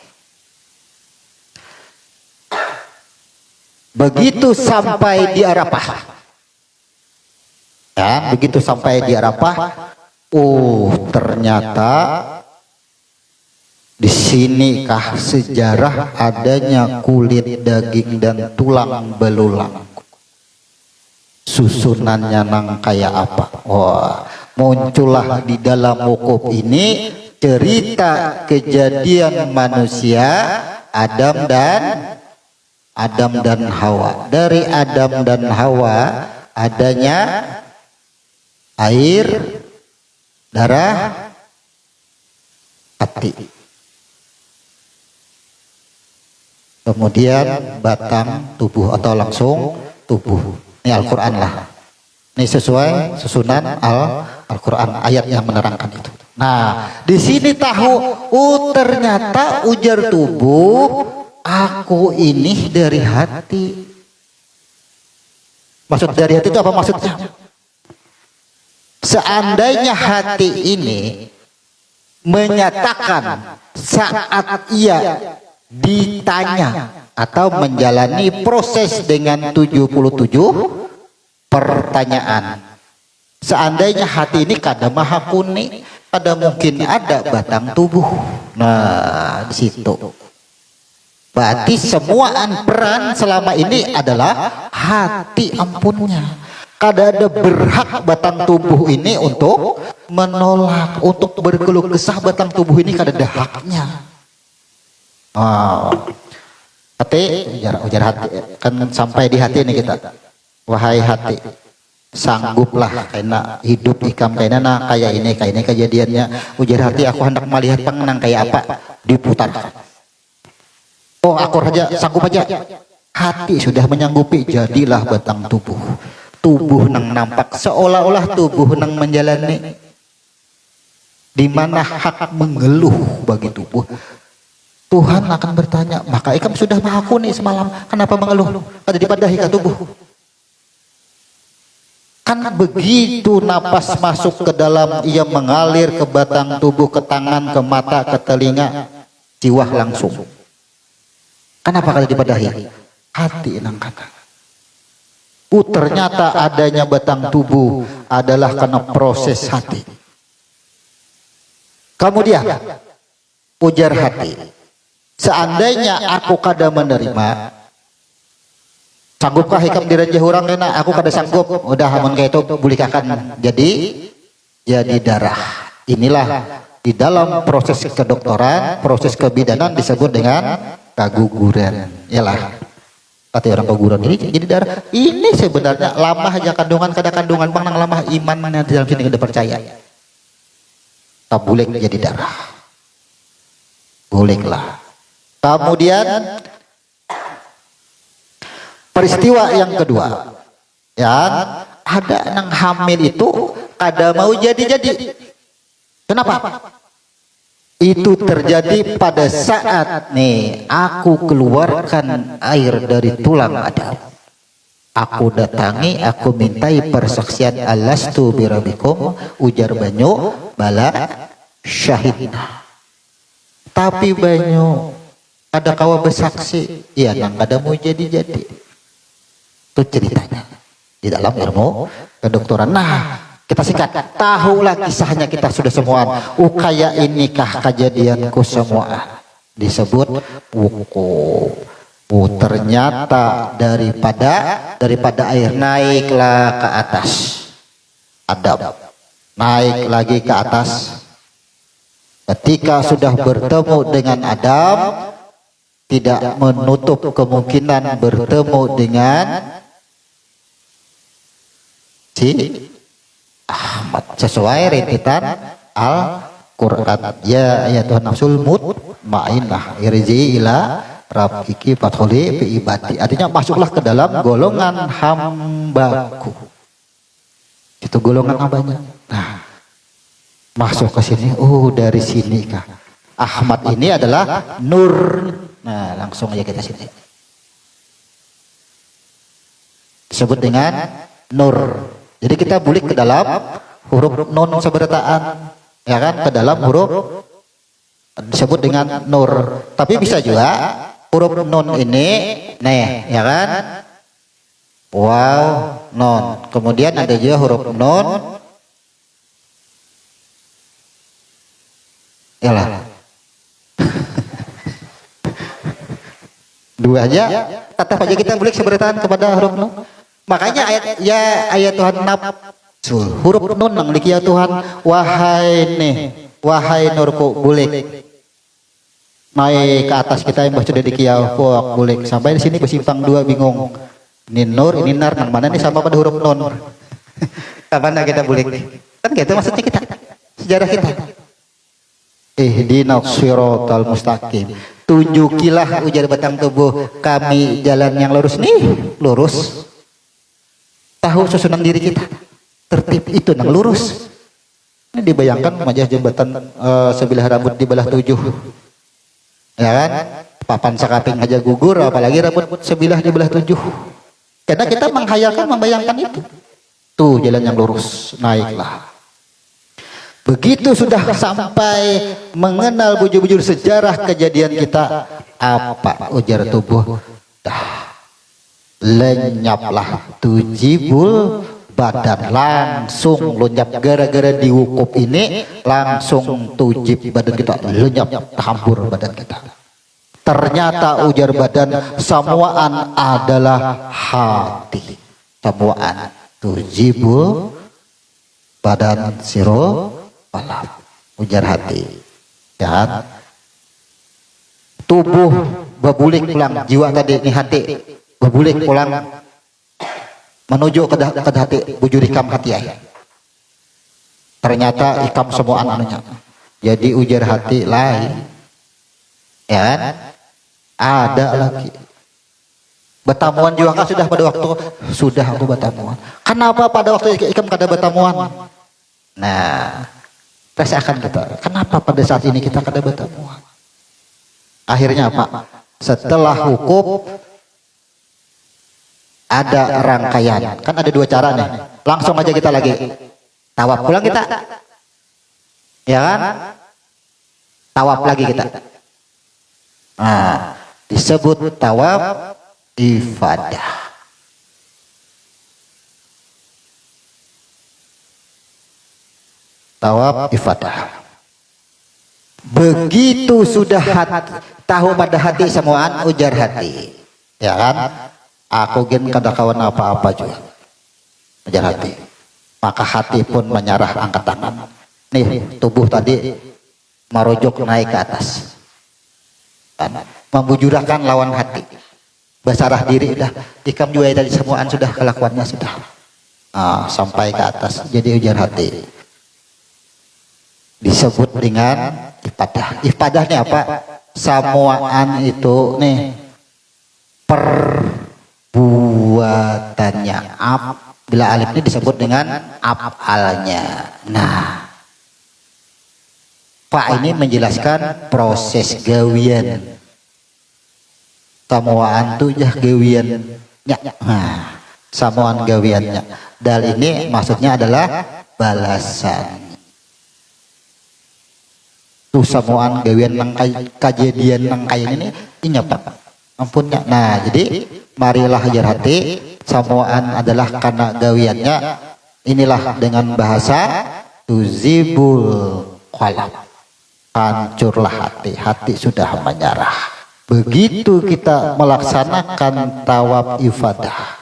Begitu sampai di Arafah, ya, begitu sampai di Arafah, ternyata di sinikah sejarah adanya kulit, daging dan tulang belulang. Susunannya nang kayak apa? Wah, muncullah di dalam wukuf ini cerita kejadian manusia Adam dan Hawa. Dari Adam dan Hawa adanya air, darah, hati. Kemudian batang tubuh atau langsung tubuh. Ini Al-Quran lah. Ini sesuai susunan Al-Quran ayat yang menerangkan itu. Nah, di sini tahu, ternyata ujar tubuh, aku ini dari hati. Maksud dari hati itu apa maksudnya? Seandainya hati ini menyatakan saat ia ditanya atau menjalani proses dengan 77 pertanyaan. Seandainya hati ini kada maha kuni, kada mungkin ada batang tubuh. Nah, di situ. Berarti semua peran selama ini adalah hati ampunnya. Kada ada berhak batang tubuh ini untuk menolak, untuk berkeluh kesah. Batang tubuh ini kada ada haknya. Hati, ujar hati, kan sampai di hati ini kita. Wahai hati, sangguplah karena hidup ikam kayak ini kejadiannya. Ujar hati, aku hendak melihat pengenang kayak apa. Diputar. Aku aja sanggup aja. Hati sudah menyanggupi, jadilah batang tubuh. Tubuh nang nampak seolah-olah tubuh nang menjalani. Di mana hak mengeluh bagi tubuh? Tuhan akan bertanya, maka ikam sudah maha kuni semalam, kenapa mengeluh? Kada dipadahi ke tubuh. Kan begitu napas masuk ke dalam, ia mengalir ke batang tubuh, ke tangan, ke mata, ke telinga, jiwa langsung. Kenapa kada dipadahi? Hati nang kata. Ternyata adanya batang tubuh adalah karena proses hati. Kemudian ujar hati, seandainya aku kada menerima, sanggupkah hikam direnjah orang kena? Aku kada sanggup. Udah hamun kayak itu bolehkahkan jadi darah. Inilah di dalam proses kedokteran, proses kebidanan disebut dengan keguguran. Yalah, kata orang keguguran ini jadi darah. Ini sebenarnya lama aja kandungan, kada kandungan bang nang lama iman mana di dalam sini kada percaya. Tak boleh jadi darah. Bolehlah. Kemudian peristiwa yang kedua, ya, ada nang hamil itu kada mau jadi. Kenapa? Itu terjadi pada saat nih aku keluarkan air dari tulang Adam. Aku datangi, aku mintai persaksian alastu birabikum, ujar banyu bala syahidna. Tapi banyu ada kawa bersaksi, iya nang kada mau jadi. Itu ceritanya di dalam ilmu kedokteran. Nah, kita singkat, tahulah kisahnya kita sudah semua. Kaya inikah kejadianku semua. Disebut wuku. Ternyata daripada air naiklah ke atas. Adam naik lagi ke atas. Ketika sudah bertemu dengan Adam, tidak menutup kemungkinan bertemu dengan si Ahmad sesuai rintitan Al-Quran. Ya ayatuhan nafsul mutmainnah irji ila rabbiki fadkhuli fi ibadi. Artinya masuklah ke dalam golongan hambaku. Itu golongan hambanya. Nah, masuk ke sini, oh dari sini kah? Ahmad ini adalah nur. Nah, langsung aja kita sini. Disebut dengan nur. Jadi kita bulik ke dalam huruf nun seberataan, ya kan? Ke dalam huruf disebut dengan nur. Tapi bisa juga huruf nun ini, nih, ya kan? Wow, nun. Kemudian ada juga huruf nun. Yalah. Dua aja, tetap aja kita bulik seberataan kepada huruf nun. Makanya ayat Tuhan nafsul huruf nun nang ya Tuhan, wahai nurku bulik naik ke atas kita yang sudah dikiau bulik sampai di sini bersimpang dua bingung, ini nur ini nar nang mana nih sama pada huruf nun. Kapan kita bulik kan gitu maksudnya kita sejarah kita. Ihdinas siratal mustaqim, tunjukilah ujar batang tubuh kami jalan yang lurus nih, lurus. Tahu susunan diri kita, tertib itu nang lurus. Ini dibayangkan wajah jembatan sebelah rambut di belah 7, ya kan? Papan sakaping aja gugur, apalagi rambut sebelah di belah 7. Karena kita menghayalkan, membayangkan itu. Tuh jalan yang lurus, naiklah. Begitu sudah sampai mengenal bujur-bujur sejarah kejadian kita, apa ujar tubuh? Dah. Lenyaplah tujibul badan, langsung lenyap gara-gara diwukuf ini, langsung tujib badan kita lenyap, hampur badan kita. Ternyata ujar badan samuan adalah hati. Samuan tujibul badan siro alam, ujar hati. Ya, tubuh babulik pulang, jiwa tadi ini hati babulik pulang menuju ke hati, bujur ikam hati ya. Ternyata ikam semua anunya. Jadi ujar hati lain, ya kan? Ada lagi. Betamuan juga kan sudah pada waktu sudah aku betamuan. Kenapa pada waktu ikam kada betamuan? Nah, rasakan kita. Kenapa pada saat ini kita kada betamuan? Akhirnya apa? Setelah hukum ada rangkaian, kan ada 2 cara nih. Langsung aja kita lagi tawaf pulang kita, ya kan? Tawaf lagi kita. Nah, disebut tawaf ifadah. Tawaf ifadah. Begitu sudah tahu pada hati semuaan, ujar hati, ya kan? Aku gen kada kawan apa-apa juga, ujar hati. Maka hati pun menyerah, angkat tangan. Nih tubuh tadi merujuk naik ke atas, kan? Membujurakan lawan hati, basarah diri udah. Ikam juga tadi semuaan sudah kelakuannya sudah. Sampai ke atas. Jadi ujar hati disebut dengan ifadah. Ifadahnya apa? Samuaan itu nih perbuatannya. Bila alif ini disebut dengan af'alnya. Nah, fa ini menjelaskan proses gawian. Samuaan tuh jah gawiannya. Nah, samuan gawiannya. Dal ini maksudnya adalah balasan. Tuh samuan gawian nang kejadian nang kayak ini apa? Ampunnya. Nah, jadi marilah hajar hati, samuan adalah karena gawiannya. Inilah dengan bahasa tuzibul qalb. Hancurlah hati, hati sudah menyerah. Begitu kita melaksanakan tawaf ifadah,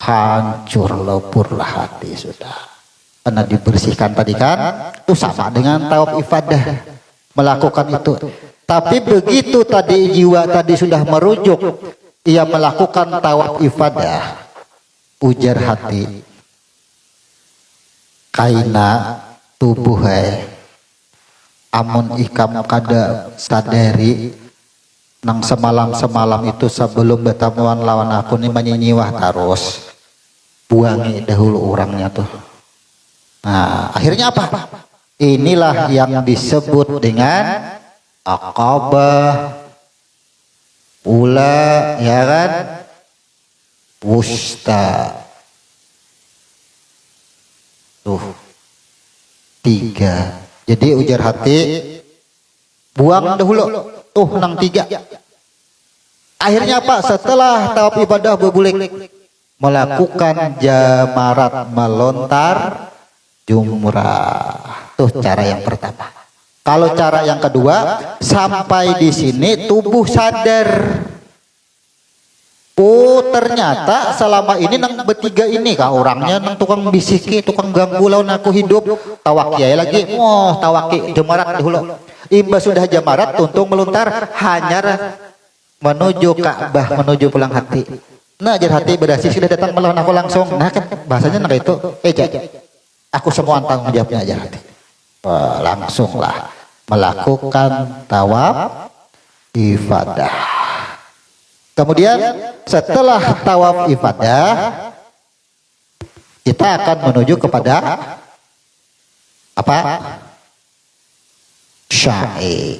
hancur leburlah hati sudah. Karena dibersihkan tadi kan, itu sama dengan tawaf ifadah, melakukan itu. Tapi begitu tadi jiwa tadi sudah merujuk, ia melakukan tawaf ifadah, ujar hati, kaina tubuh amun ikam kada sadari nang semalam itu sebelum bertemuan lawan aku nih menyiwah terus, buangi dahulu orangnya tuh. Nah, akhirnya apa? Inilah yang disebut dengan aqabah, ula, ya kan? Wusta. Tuh, 3. Jadi ujar hati, buang dahulu. Tuh, nang 3. Akhirnya apa? Setelah tawaf ibadah berbulik, melakukan jamarat, melontar jumrah. Tuh cara yang pertama. Kalau cara yang kedua, sampai di sini tubuh sadar. Oh, ternyata selama ini nang bertiga ini kah orangnya nang tukang bisiki, tukang ganggu lawan aku hidup. Tawaki lagi. Oh, tawaki jamarat dahulu. Imba sudah jamarat, tuntung melontar hanyar menuju Ka'bah, menuju pulang hati. Nah, jar hati berhasil sudah datang melawan aku langsung. Nah kan bahasanya nah itu. Aku semua tanggung jawabnya aja hati. Wah, langsunglah melakukan tawaf ifadah. Kemudian setelah tawaf ifadah, kita akan menuju kepada apa? Sa'i.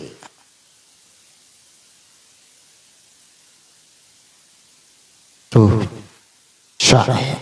Tuh, sa'i.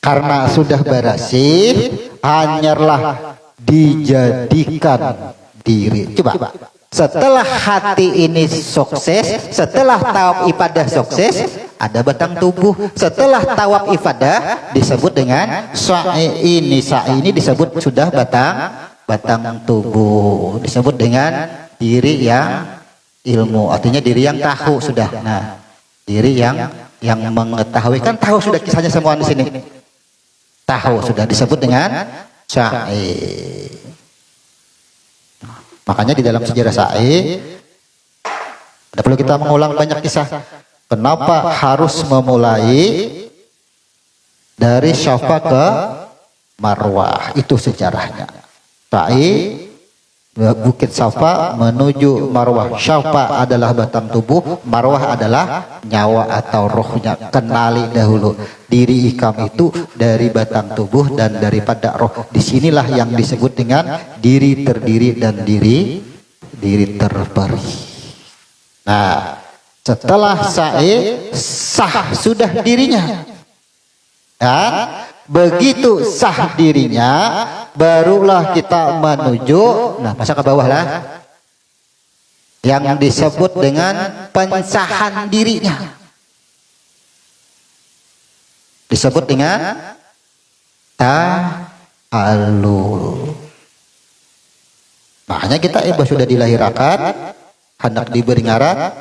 Karena sudah berhasil, hanyarlah dijadikan diri. Coba. Setelah hati ini sukses, setelah tawaf ibadah sukses, ada batang tubuh. Setelah tawaf ibadah disebut dengan sa'i ini. Sa'i ini disebut sudah batang tubuh. Disebut dengan diri yang ilmu. Artinya diri yang tahu sudah. Nah, diri yang mengetahui, kan tahu sudah kisahnya semua di sini. Tahu sudah disebut dengan sa'i. Makanya di dalam sejarah sa'i tidak perlu kita mengulang banyak kisah. Kenapa harus memulai dari Safa ke Marwah? Itu sejarahnya. Sa'i Bukit Safa menuju Marwah. Safa adalah batang tubuh, Marwah adalah nyawa atau rohnya. Kenali dahulu diri ikam itu dari batang tubuh dan daripada roh. Disinilah yang disebut dengan diri terdiri dan diri terperi. Nah, setelah sa'i sah sudah dirinya, dan begitu sah dirinya, barulah kita menuju, nah masa ke bawah lah, yang disebut dengan pensahan dirinya. Disebut dengan tahallul. Makanya kita sudah dilahirkan, hendak diberi ngaran,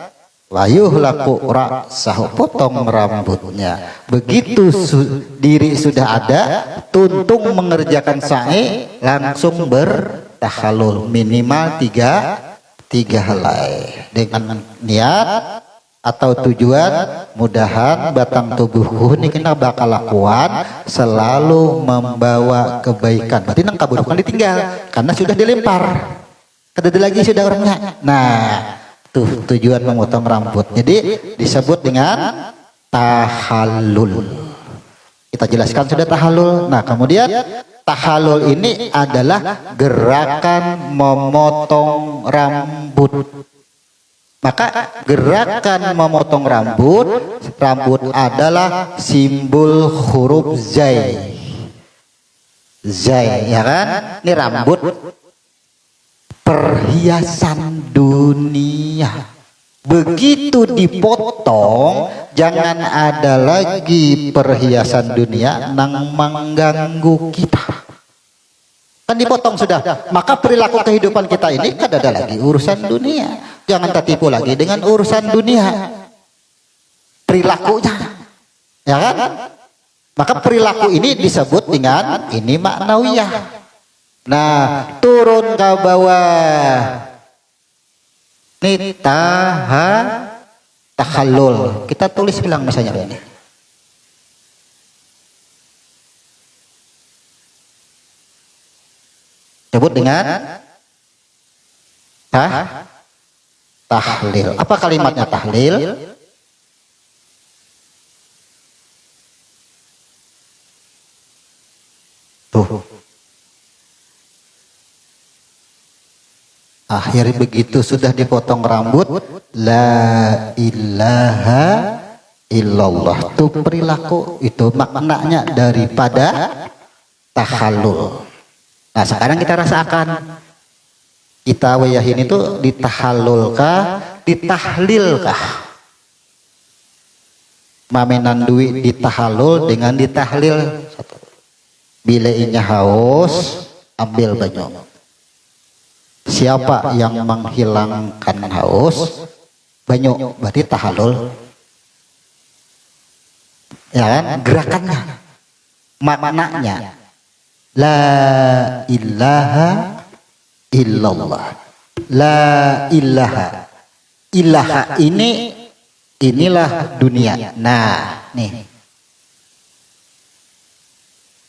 wayuh laku ra'sahu, potong rambutnya. Begitu diri sudah ada, tuntung mengerjakan sa'i, langsung bertahalul minimal tiga helai dengan niat atau tujuan, mudahan batang tubuhku ini kena bakal lakuan selalu membawa kebaikan. Berarti nang keburukan ditinggal karena sudah dilempar. Kada lagi sudah orangnya. Nah, tuh tujuan memotong rambut. Jadi disebut dengan tahallul. Kita jelaskan sudah tahallul. Nah, kemudian tahallul ini adalah gerakan memotong rambut. Maka gerakan memotong rambut adalah simbol huruf zai. Zai, ya kan? Ini rambut perhiasan dunia. Begitu dipotong, jangan ada lagi perhiasan dunia nang mengganggu kita. Kan dipotong sudah, maka perilaku kehidupan kita ini kan ada lagi urusan dunia. Jangan tertipu lagi dengan urusan dunia perilakunya, ya kan? Maka perilaku ini disebut dengan ini maknawiyah. Nah, turun ke bawah, ini tahallul. Kita tulis bilang misalnya ini. Sebut dengan tahlil. Apa kalimatnya tahlil? Tuh. Akhirnya begitu sudah dipotong rambut, la ilaha illallah. Itu perilaku, itu maknanya daripada tahallul. Nah sekarang kita rasakan, kita wayahin itu ditahallulkah, ditahlilkah? Mamenan duit ditahallul dengan ditahlil. Bila inya haus, ambil banyu. Siapa yang menghilangkan haus, banyu, berarti tahallul. Ya kan, gerakannya, maknanya la ilaha illallah. La ilaha, ilaha inilah dunia. Nah nih,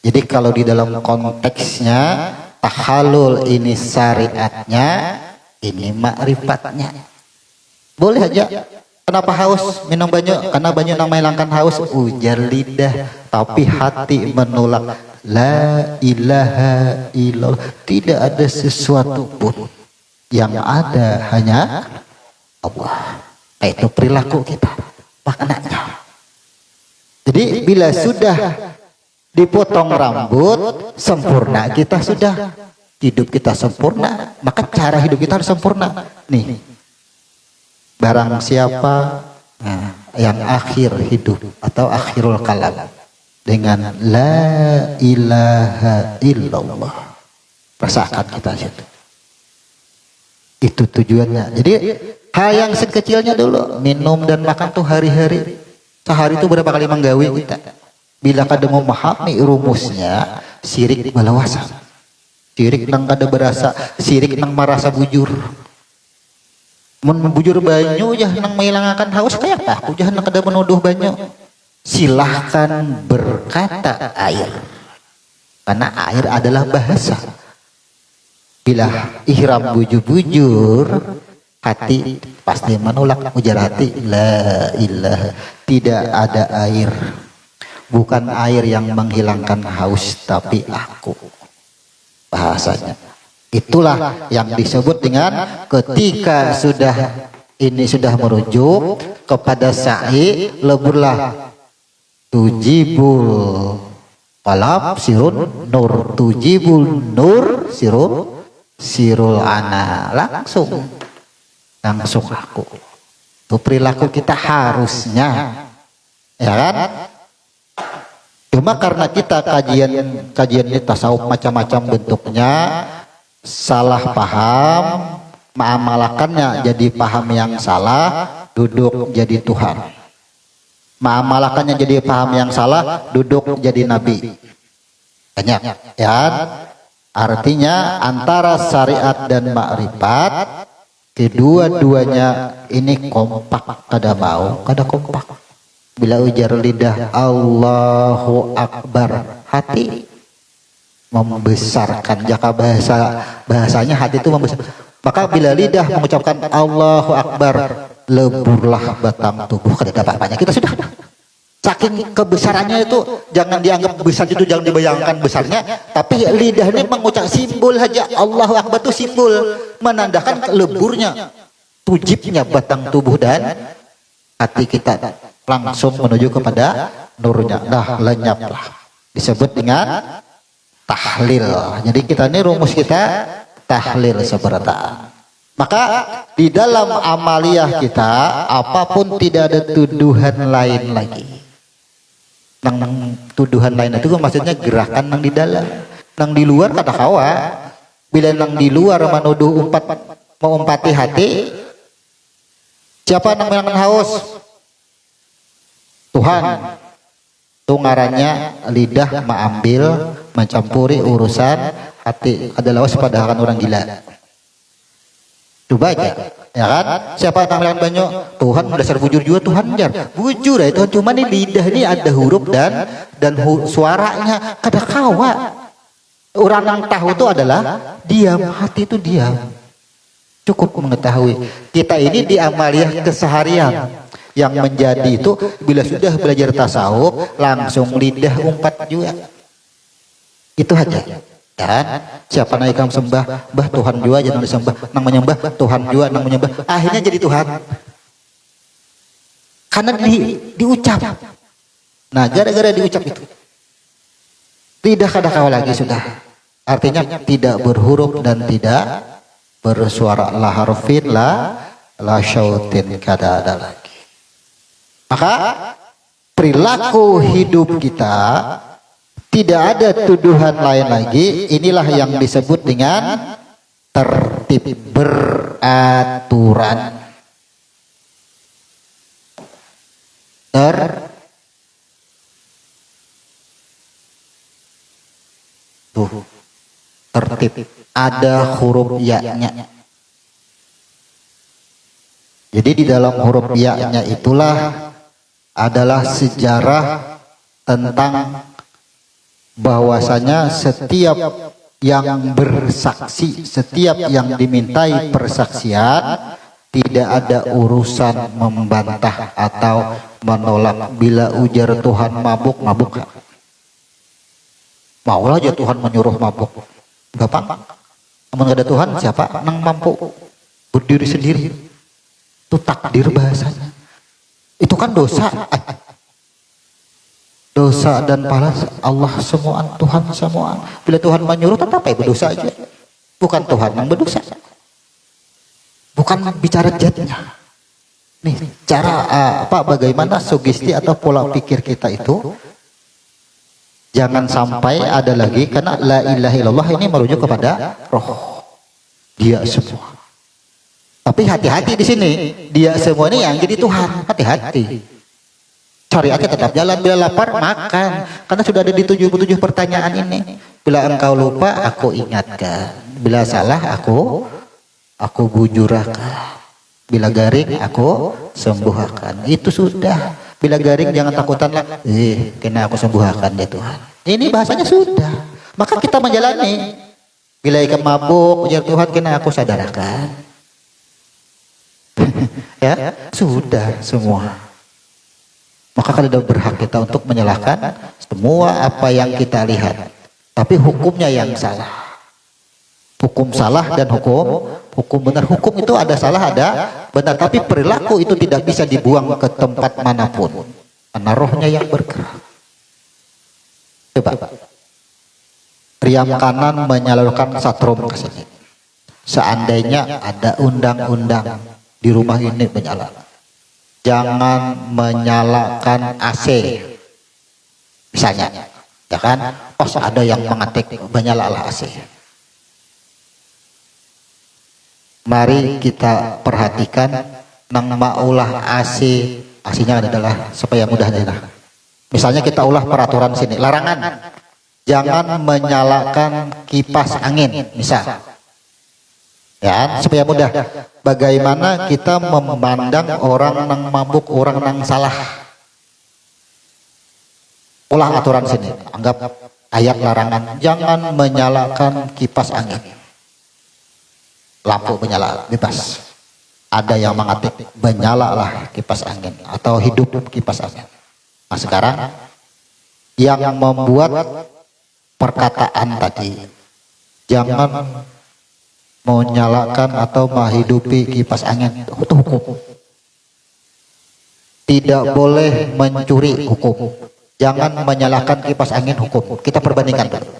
jadi kalau di dalam konteksnya tahallul ini syariatnya, ini makrifatnya. Boleh aja. Kenapa haus minum banyu? Karena banyu yang menghilangkan haus, ujar lidah, tapi hati menolak. La ilaha illallah. Tidak ada sesuatu pun, yang ada hanya Allah. Itu perilaku kita, maknanya. Jadi bila sudah dipotong rambut, sempurna kita sudah. Hidup kita sempurna, maka cara hidup kita harus sempurna. Nih, barang siapa yang akhir hidup atau akhirul kalam dengan la ilaha illallah, rasakan kita situ. Itu tujuannya. Jadi hal yang sekecilnya dulu, minum dan makan tuh hari-hari. Sehari itu berapa kali menggawe kita. Bila kada memahami rumusnya, sirik balawasan. Sirik nang kada berasa, sirik nang merasa bujur. Mun bujur banyu jah nang menghilangkan haus kayak aku jah nang kada menuduh banyu. Silahkan berkata air, karena air adalah bahasa. Bila ihram bujur-bujur, hati pasti menolak, ujar hati la ilaha, tidak ada air. Bukan air yang menghilangkan haus, tapi aku. Bahasanya. Itulah yang disebut dengan ketika ini sudah merujuk kepada sa'i, leburlah tujibul qalab sirun nur, tujibul nur sirul ana, langsung aku. Itu perilaku kita harusnya, ya kan? Cuma karena kita kajian ini tasawuf macam-macam bentuknya, salah paham, mengamalkannya jadi paham yang salah, duduk jadi Tuhan. Mengamalkannya jadi paham yang salah, duduk jadi nabi. Banyak, ya. Artinya antara syariat dan makrifat, kedua-duanya ini kompak, kada mau, kada kompak. Bila ujar lidah Allahu Akbar, hati membesarkan. Jaka bahasanya hati itu membesar. Maka bila lidah mengucapkan Allahu Akbar, leburlah batang tubuh. Kada ada apa-apanya kita sudah. Saking kebesarannya itu jangan dianggap besar, itu jangan dibayangkan besarnya. Tapi lidah ini mengucap simbol saja. Allahu Akbar itu simbol menandakan leburnya, tujibnya batang tubuh dan hati kita langsung menuju kepada nurnya. Dah lenyaplah. Disebut dengan tahlil. Jadi kita ini rumus kita tahlil seperti. Maka di dalam amaliyah kita apapun tidak ada tuduhan lain lagi. Nang tuduhan lain itu maksudnya gerakan nang di dalam, nang di luar kata kawa. Bila nang di luar menuduh mengumpati hati, siapa nang menangkan haus? Tuhan. Tungarannya lidah mengambil, mencampuri urusan hati, adalah waspadahkan orang gila. Coba aja, ya kan? Siapa yang menangkan banyak? Tuhan dasar bujur juga Tuhan jar. Bujur ya Tuhan, cuma di lidah ini ada huruf dan suaranya kada kawa. Orang yang tahu itu adalah diam, hati itu diam. Cukup mengetahui. Kita ini di amaliyah keseharian. Yang menjadi itu bila sudah belajar tasawuf langsung lidah umpat juga. Itu aja. Dan siapa naik kamu sembah, bah Tuhan jua jangan disembah, nang menyembah Tuhan jua nang menyembah, akhirnya jadi Tuhan. Karena diucap. Nah, gara-gara diucap itu tidak ada kau lagi sudah. Artinya tidak berhuruf dan tidak bersuara, la harfin la syautin, kada ada lagi. Maka perilaku hidup kita tidak ada tuduhan lain lagi. Inilah yang disebut dengan tertib, beraturan. Tertib. Ada huruf ya-nya. Jadi di dalam huruf ya-nya itulah adalah sejarah tentang bahwasanya setiap yang bersaksi, setiap yang dimintai persaksian, tidak ada urusan membantah atau menolak. Bila ujar Tuhan mabuk, mabuk. Maulah aja Tuhan menyuruh mabuk, gampang. Namun gak ada Tuhan, siapa nang mampu berdiri sendiri? Itu takdir bahasanya. Itu kan dosa. Dosa dan pahala Allah semuaan, Tuhan semuaan. Bila Tuhan menyuruh tetap berdosa aja. Bukan Tuhan yang berdosa. Bukan bicara jatnya. Nih, cara bagaimana sugesti atau pola pikir kita itu jangan sampai ada lagi, karena la ilaha illallah ini merujuk kepada roh. Dia semua. Tapi hati-hati di sini, dia semua ini yang jadi Tuhan. Hati-hati. Syariatnya tetap jalan. Bila lapar makan, karena sudah ada di 77 pertanyaan ini. Bila engkau lupa, aku ingatkan. Bila salah, aku bujurakan. Bila garing, aku sembuhkan. Itu sudah. Bila garing jangan takutanlah, kena aku sembuhkan ya Tuhan. Ini bahasanya sudah. Maka kita menjalani. Bila ikan mabuk, ujar Tuhan, kena aku sadarkan. Ya, sudah semua. Maka kada berhak kita untuk menyalahkan semua apa yang kita lihat. Tapi hukumnya yang salah. Hukum salah dan hukum benar. Hukum itu ada salah, ada benar. Tapi perilaku itu tidak bisa dibuang ke tempat manapun. Karena rohnya yang bergerak. Coba. Riam kanan menyalurkan satrum ke sini. Seandainya ada undang-undang di rumah ini menyala. Jangan menyalakan AC. Misalnya. Ya kan? Oh, ada yang mengetik menyalalah AC. Mari kita perhatikan nang maulah AC-nya adalah supaya mudah daerah. Misalnya kita ulah peraturan sini, larangan jangan menyalakan kipas angin, misal. Ya, supaya mudah. Bagaimana kita memandang orang nang mabuk, orang nang salah. Ulah aturan sini, anggap ayat larangan jangan menyalakan kipas angin. Lampu menyala bebas. Ada yang mengetik menyalalah kipas angin atau hidup kipas angin. Nah sekarang yang membuat perkataan tadi jangan menyalakan atau menghidupi kipas angin itu hukum. Tidak boleh mencuri hukum. Jangan menyalakan kipas angin hukum. Kita perbandingkan dulu.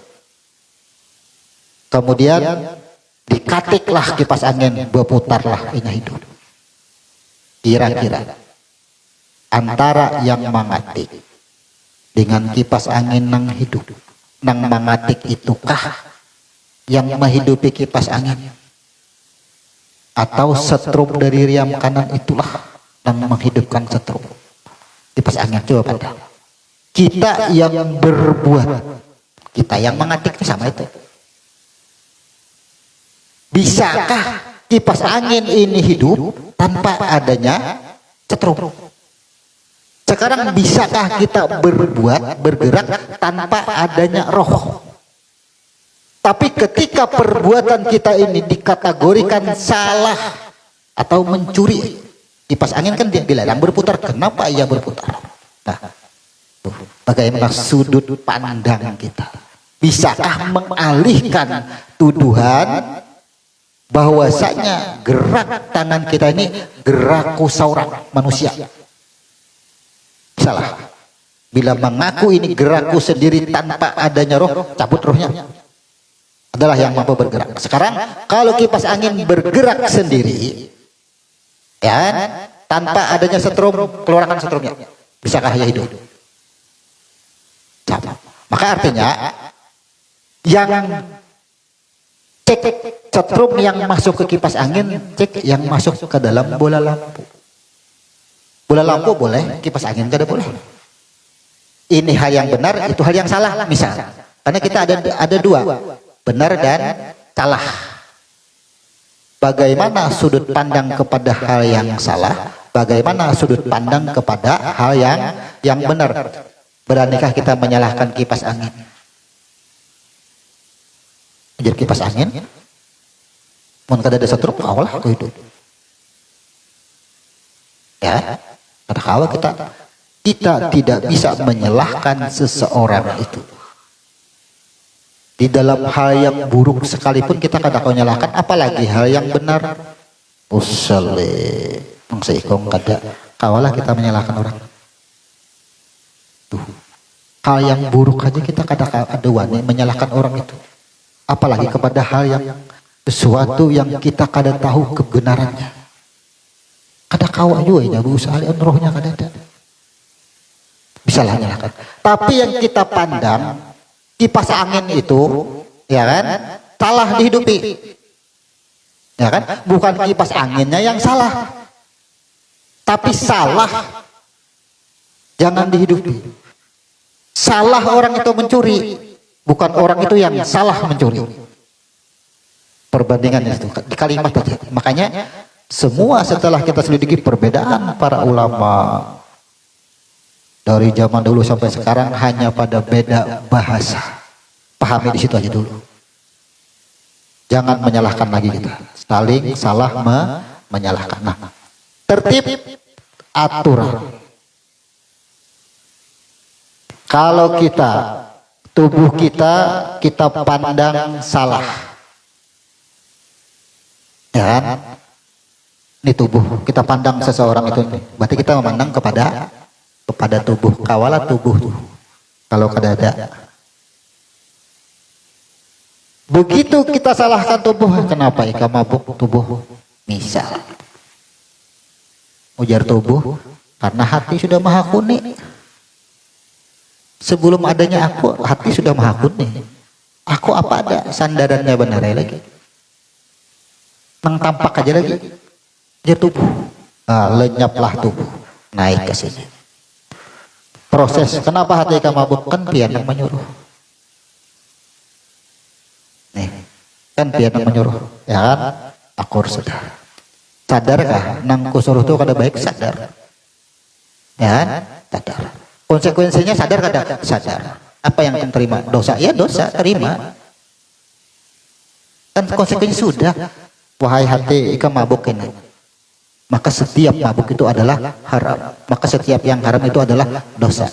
Kemudian dikatiklah kipas angin, berputarlah ini hidup. Kira-kira antara yang mengatik dengan kipas angin nang hidup, nang mengatik itukah yang menghidupi kipas angin, atau setrum dari riam kanan itulah yang menghidupkan setrum kipas angin? Coba pada kita yang berbuat, kita yang mengatik sama itu. Bisakah kipas angin ini hidup tanpa adanya setrum? Sekarang bisakah kita berbuat, bergerak tanpa adanya roh? Tapi ketika perbuatan kita ini dikategorikan salah atau mencuri, kipas angin kan dia dilarang berputar. Kenapa ia berputar? Nah, bagaimana sudut pandang kita? Bisakah mengalihkan tuduhan bahwasanya gerak tangan kita ini gerakku seorang manusia? Salah. Bila mengaku ini gerakku sendiri tanpa adanya roh, cabut rohnya. Adalah yang mampu bergerak. Sekarang kalau kipas angin bergerak sendiri, ya, tanpa adanya setrum, keluarkan setrumnya. Bisakah ia hidup? Cabut. Maka artinya yang cek setrum yang masuk ke kipas angin, cek yang masuk ke dalam bola lampu. Bola lampu boleh, kipas angin tidak boleh. Ini hal yang benar, itu hal yang salah, misal. Karena kita ada dua, benar dan salah. Bagaimana sudut pandang kepada hal yang salah, bagaimana sudut pandang kepada hal yang benar. Beranikah kita menyalahkan kipas angin? Jadi kipas angin, mun kada ada setrum, awal aku hidup. Ya, kada kawa kita tidak bisa menyalahkan seseorang itu. Di dalam hal yang buruk sekalipun kita kada kau nyalahkan, apalagi hal yang benar. Usale, mangsaikong kada kawalah kita menyalahkan orang. Tuh. Hal yang buruk aja kita kada ada wani menyalahkan orang itu. Apalagi kepada hal yang sesuatu yang kita kada tahu kebenarannya. Kada kawa juga ya berusaha rohnya kada ada. Bisa lah nyalakan. Tapi yang kita pandang kipas angin itu, ya kan, salah dihidupi. Ya kan? Bukan kipas anginnya yang salah. Tapi salah jangan dihidupi. Salah orang itu mencuri, bukan orang itu yang salah mencuri. Perbandingan itu di kalimat aja. Makanya semua setelah kita selidiki perbedaan para ulama dari zaman dulu sampai sekarang hanya pada beda bahasa. Pahami di situ aja dulu. Jangan menyalahkan lagi kita. Saling salah menyalahkan. Nah, tertib aturan. Kalau tubuh kita pandang salah, ya kan? Ini tubuh kita pandang seseorang itu, berarti kita memandang kepada tubuh, kawalah tubuh tuh. Kalau kada ada, begitu kita salahkan tubuh, kenapa ika mabuk tubuh? Misal, ujar tubuh, karena hati sudah maha kuni. Sebelum adanya aku, hati sudah maha kuni. Aku apa ada sandarannya benar lagi. Nang tampak aja lagi. Dia tubuh. Nah, lenyaplah tubuh. Naik ke sini. Proses kenapa hati kamu mabuk kan pianang menyuruh. Nih, kan pianang menyuruh, ya kan? Akur sudah. Sadarkah nang kusuruh itu kada baik? Sadar. Ya kan? Sadar. Konsekuensinya sadar kada? Sadar. Apa yang terima? Dosa? Ya dosa, terima. Kan konsekuensinya sudah. Wahai hati ika mabuk ini. Maka setiap mabuk itu adalah haram. Maka setiap yang haram itu adalah dosa.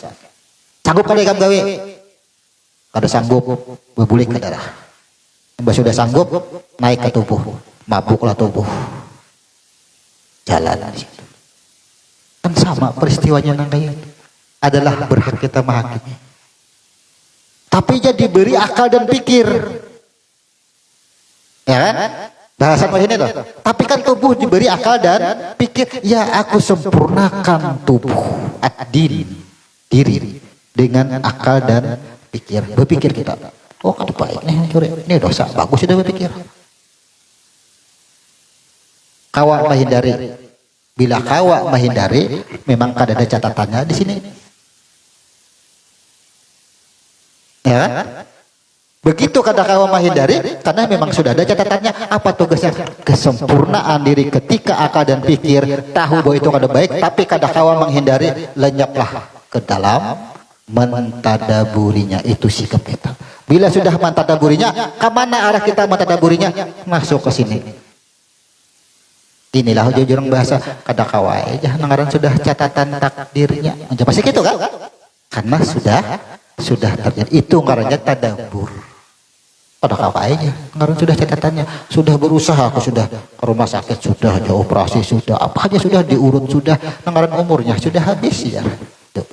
Sanggup kali kamu gawe? Kada sanggup, berbulik ke darah. Mbak sudah sanggup, naik ke tubuh. Mabuklah tubuh. Jalan di situ. Kan sama peristiwanya nang kayak itu. Adalah berhak kita menghakimi. Tapi jadi diberi akal dan pikir. Ya kan? Bahasa ini tuh. Tapi kan tubuh diberi akal dan pikir. Ya aku sempurnakan tubuh. Diri. Dengan akal dan pikir. Berpikir kita. Oh kan baik nih. Ini dosa. Bagus sudah berpikir. Kawa menghindari. Bila kawa menghindari. Memang kada ada catatannya di sini. Ya kan? Begitu kada kawa menghindari, karena memang sudah ada catatannya. Apa tugasnya? Kesempurnaan diri ketika akal dan pikir tahu bahwa itu kada baik, tapi kada kawa menghindari, lenyaplah ke dalam mentadaburinya. Itu sikap kita. Bila sudah mentadaburinya, kemana arah kita mentadaburinya? Masuk ke sini. Inilah jujurang bahasa kada kawa aja. Nangaran sudah catatan takdirnya. Pasti gitu kan? Karena sudah sudah terjadi. Itu ngarannya tadabbur. Pada aja, ngaran sudah catatannya, sudah berusaha, aku sudah ke rumah sakit, sudah aja operasi, sudah apa aja sudah diurut, sudah ngaran umurnya sudah habis ya. Tuh.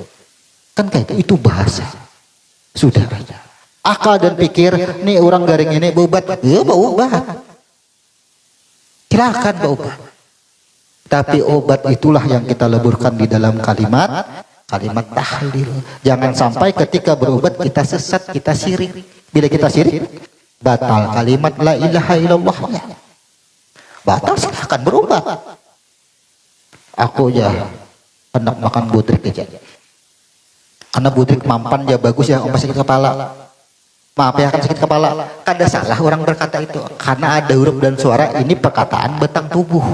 Kan kayak itu bahasa. Sudah aja. Akal dan pikir, nih orang garing ini berobat, ya berobat. Silakan berobat. Tapi obat itulah yang kita leburkan di dalam kalimat tahlil. Jangan sampai ketika berobat kita sesat, kita syirik. Bila kita syirik, batal kalimat la ilaha illallah. Batal, silahkan berobat. Aku ya hendak makan budrik aja. Karena budrik mampan ya bagus ya, om sakit kepala. Maaf ya kan sakit kepala. Kada salah orang berkata itu. Karena ada huruf dan suara, ini perkataan betang tubuh.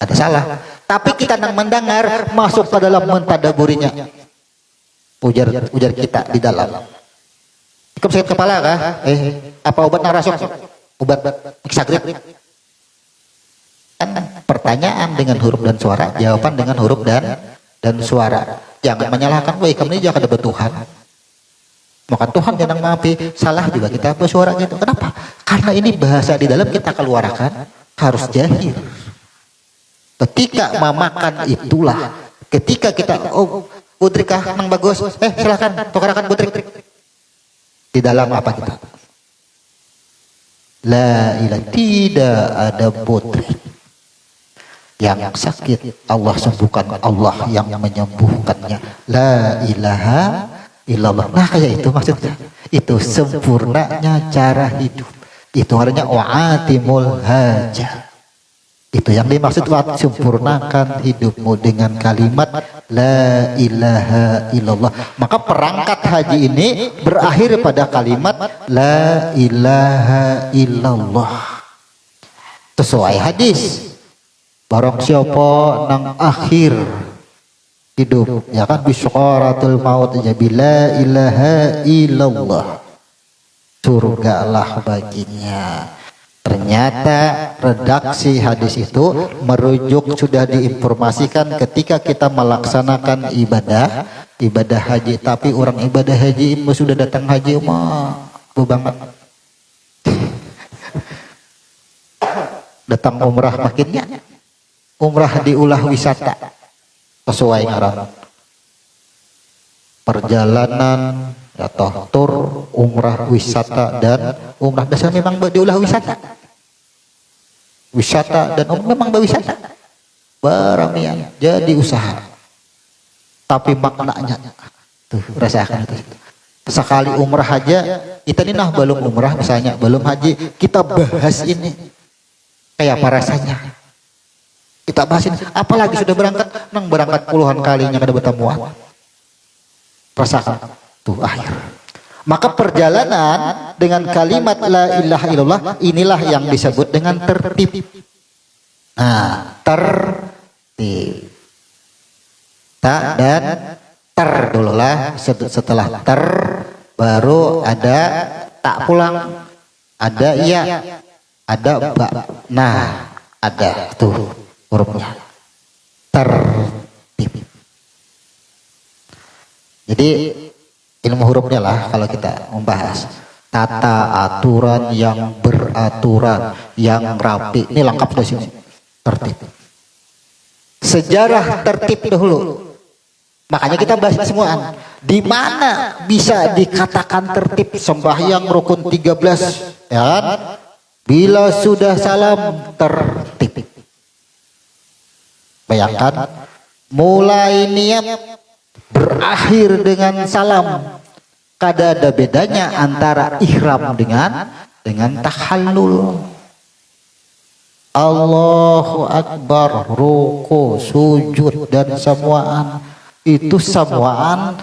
Ada salah. Tapi kita nang mendengar masuk ke dalam mentadaburinya. Ujar kita di dalam. Ikut sakit kepala kah? Apa obat narasok? Obat sakit. Kan pertanyaan dengan huruf dan suara, jawaban dengan huruf dan suara. Jangan menyalahkan, wah kamu ini jangan ada Tuhan. Maka Tuhan jangan maafi, salah juga kita bersuara gitu. Kenapa? Karena ini bahasa di dalam kita keluarkan harus jahil. Ketika memakan itulah, ketika kita budrik kah nang bagus, silakan tukarakan budrik. Di dalam apa kita? La ilaha, tidak ada budrik. Yang sakit Allah sembuhkan, Allah yang menyembuhkannya. La ilaha illallah. Nah kayak itu maksudnya. Itu sempurnanya cara hidup. Itu artinya wa'atimul hajah. Itu yang dimaksud, sempurnakan hidupmu dengan kalimat la ilaha illallah. Maka perangkat haji ini berakhir pada kalimat la ilaha illallah. Sesuai hadis. Barang siapa nang akhir hidup ya kan bisyaratul maut ya bila ilaha illallah, surgalah baginya. Ternyata redaksi hadis itu merujuk sudah diinformasikan ketika kita melaksanakan ibadah haji. Tapi orang ibadah haji sudah datang haji mah banget. Datang umrah makinnya. Umrah diulah wisata sesuai ngaran perjalanan atau tur umrah wisata dan umrah dasar memang diulah wisata dan memang wisata baramian jadi usaha, tapi maknanya tuh rasakan itu. Sekali umrah aja kita ini belum umrah misalnya belum haji kita bahas ini kayak apa rasanya. Kita bahasin, apalagi sudah berangkat puluhan kalinya kada bertemuan. Rasakan tuh akhir. Maka perjalanan dengan kalimat la ilaha illallah inilah yang disebut dengan tertib. Nah, tertib. Ta dan ter dulu lah, setelah ter baru ada tak pulang, ada iya, ada ba. Nah, ada tuh hurufnya tertib. Jadi ilmu hurufnya lah kalau kita membahas tata aturan yang beraturan yang rapi. Ini lengkap dari sini tertib. Sejarah tertib dahulu. Makanya kita bahas semua. Di mana bisa dikatakan tertib? Sembahyang rukun 13 ya kan? Bila sudah salam tertib. Bayangkan mulai niat berakhir dengan salam. Kada ada bedanya antara ihram dengan tahallul. Allahu Akbar, ruku, sujud dan semuaan. Itu semuaan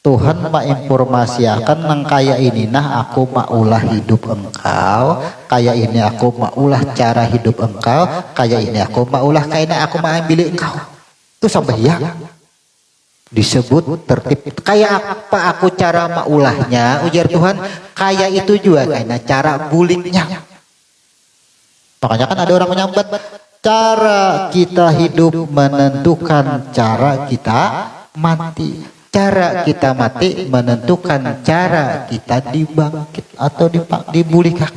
Tuhan menginformasiakan nang kaya ini nah aku maulah hidup engkau, kaya ini aku maulah cara hidup engkau, kaya ini aku maulah kaya aku mengambil engkau. Itu sampai ya disebut tertib. Kayak apa aku cara maulahnya ujar Tuhan, kaya itu juga kayaknya cara bulingnya. Makanya kan ada orang menyambat cara kita hidup menentukan cara kita mati. cara kita mati menentukan cara kita dibangkit atau dipulihkan.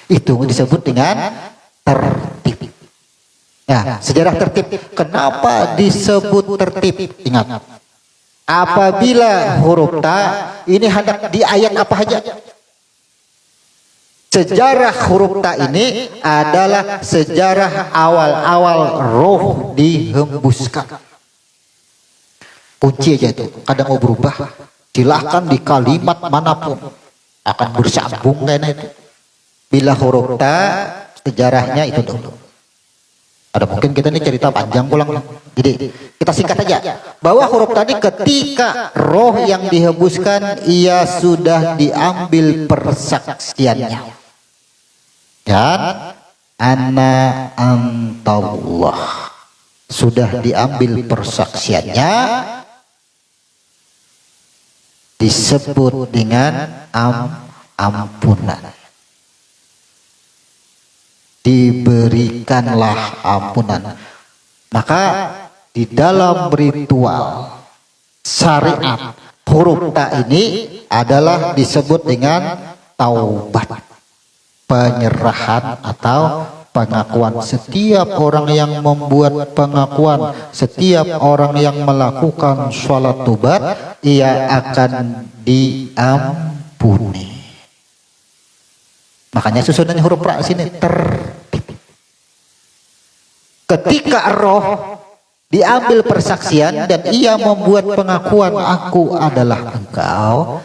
Itu disebut dengan tertib. Ya, sejarah tertib. Kenapa disebut tertib? Ingat, apabila huruf ta ini hendak di ayat apa saja. Sejarah huruf ta ini adalah sejarah awal-awal roh dihembuskan. Kunci aja itu, kadang mau berubah, silahkan di kalimat manapun akan bersambung kayak itu. Bila huruf ta sejarahnya itu dulu. Ada mungkin kita ini cerita panjang pulang. Jadi kita singkat aja bahwa huruf tadi ketika roh yang dihembuskan ia sudah diambil persaksiannya. Dan ana antallah sudah diambil persaksiannya, disebut dengan ampunan. Diberikanlah ampunan. Maka di dalam ritual syariat huruf ta ini adalah disebut dengan taubat, penyerahan atau pengakuan. Setiap orang yang membuat pengakuan, setiap orang yang melakukan sholat taubat, ia akan diampuni. Makanya susunannya huruf ra sini tertib. Ketika roh diambil persaksian dan ia membuat pengakuan, aku adalah engkau,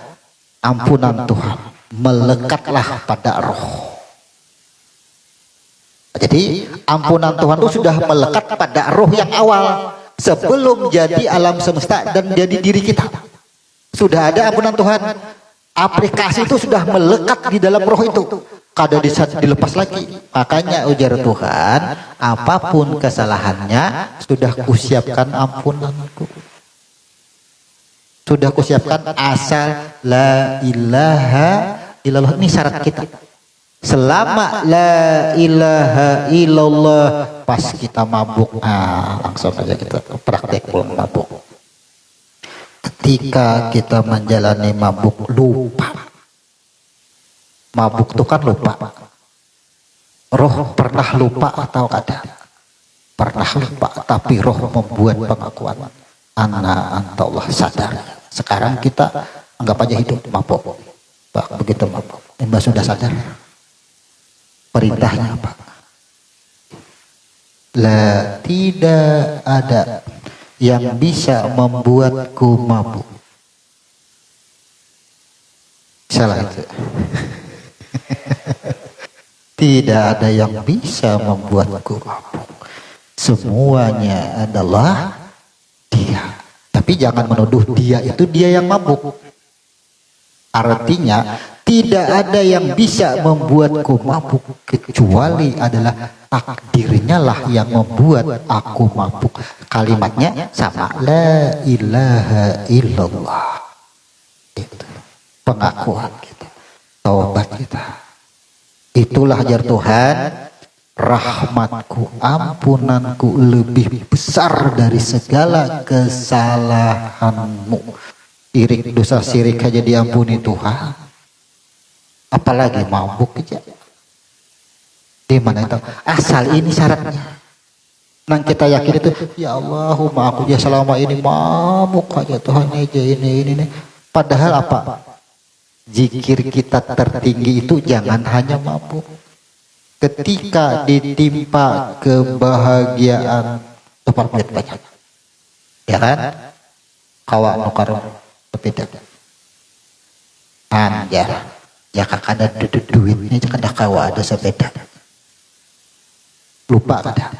ampunan Tuhan melekatlah pada roh. Jadi ampunan Tuhan itu sudah melekat pada roh yang awal sebelum jadi alam semesta dan jadi diri kita. Sudah ada ampunan Tuhan. Aplikasi itu sudah melekat di dalam roh itu. Kada bisa dilepas lagi. Makanya ujar Tuhan, apapun kesalahannya sudah kusiapkan ampunanku. Sudah kusiapkan asal la ilaha illallah. Ini syarat kita. Selama la ilaha illallah, pas kita mabuk, langsung aja kita praktek pulang mabuk. Ketika kita menjalani mabuk, lupa. Mabuk itu kan lupa. Roh pernah lupa atau kada? Pernah lupa, tapi roh membuat pengakuan. Ana antallah, sadar. Sekarang kita anggap aja hidup mabuk. Begitu mabuk, Mbak sudah sadar. Perintahnya apa? La, tidak ada yang bisa membuatku mabuk. Salah itu. Tidak ada yang bisa membuatku mabuk. Semuanya adalah Dia. Tapi jangan menuduh Dia itu Dia yang mabuk. Artinya tidak ada yang bisa membuatku mabuk kecuali adalah takdirnya lah yang membuat aku mabuk. Kalimatnya sama, la ilaha illallah. Itu pengakuan kita, taubat kita. Itulah ajar Tuhan, rahmatku, ampunanku lebih besar dari segala kesalahanmu. Irik dosa syirik aja diampuni Tuhan, apalagi mabuk aja. Di mana itu? Asal ini syaratnya. Nang kita yakin itu, ya Allahumma aku ya selama ini mabuk aja Tuhan aja ini. Padahal apa? Zikir kita tertinggi itu jangan hanya mabuk. Ketika ditimpa kebahagiaan, tepat banyak, ya kan? Kawa nukar berbeda. Anjar, ya kakak ada duitnya, jangan ada kawa ada sepeda. Lupa kada.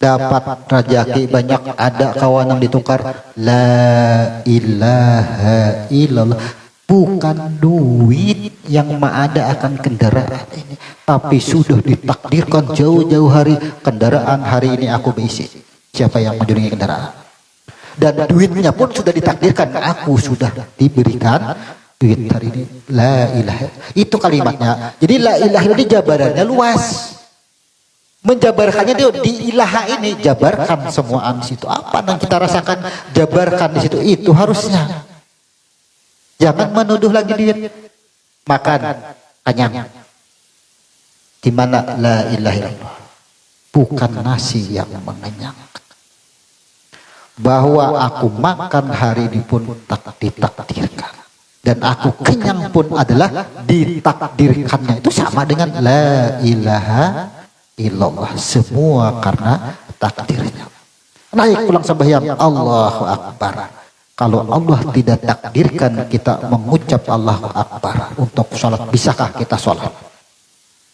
Dapat rajaki banyak, ada kawan yang ditukar. La ilaha illallah. Bukan duit yang ada akan kendaraan ini, tapi sudah ditakdirkan jauh-jauh hari. Kendaraan hari ini aku beisi. Siapa yang menjunjungi kendaraan? Dan duitnya pun sudah ditakdirkan, aku sudah diberikan duit hari ini. La ilaha. Itu kalimatnya. Jadi la ilaha ini jabarannya luas. Menjabarkannya dia di ilaha ini, jabarkan semua di situ. Apa yang kita rasakan, jabarkan di situ. Itu harusnya. Jangan menuduh lagi dia. Makan, kenyang. Di mana la ilaha illallah. Bukan nasi yang mengenyangkan. Bahwa aku makan hari ini pun tak ditakdirkan. Dan aku kenyang pun adalah ditakdirkannya. Itu sama dengan la ilaha illallah. Semua karena takdirnya. Naik pulang sembahyang, Allahu Akbar. Kalau Allah tidak takdirkan kita mengucap Allahu Akbar untuk sholat, bisakah kita sholat?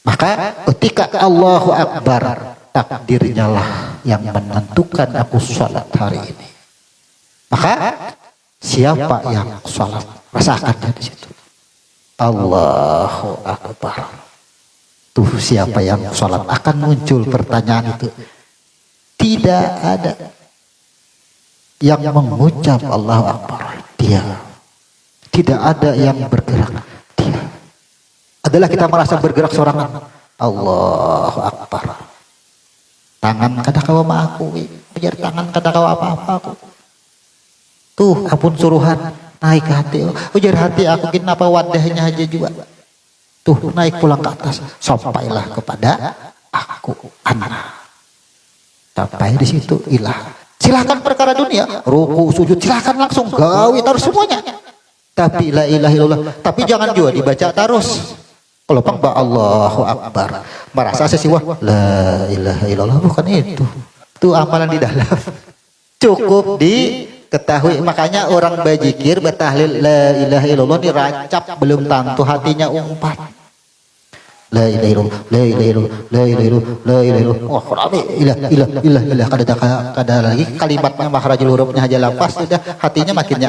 Maka ketika Allahu Akbar, takdirnya lah yang menentukan aku sholat hari ini. Maka siapa yang sholat, rasakannya di situ. Allahu Akbar. Tuh siapa yang sholat, akan muncul pertanyaan itu. Tidak ada yang mengucap Allahu Akbar, dia. Tidak ada yang bergerak, dia. Adalah kita merasa bergerak sorangan. Allahu Akbar. Tangan kada kawa ma aku, biar tangan kada kawa apa-apa aku. Tuh apun suruhan naik ke hati. Ujar hati aku kenapa wadahnya aja juga. Tuh naik pulang ke atas, sampailah kepada aku anak. Sampai di situ ilah. Silahkan perkara dunia, ruku, sujud, silahkan langsung gawe taruh semuanya. Tapi la ilaha illallah. Tapi jangan juga dibaca terus. Kalau pang Allahu Akbar, merasa sesiwah la ilaha illallah, bukan itu. Itu amalan di dalam. Cukup diketahui. Makanya orang bajikir bertahlil la ilaha illallah ini rancap belum tentu hatinya umpat. La ilaha illallah, la ilaha illallah, la ilaha illallah, la ilaha illallah. Wah, rame ilah kada lagi kalimatnya makhrajul hurufnya aja lapas sudah hatinya makinnya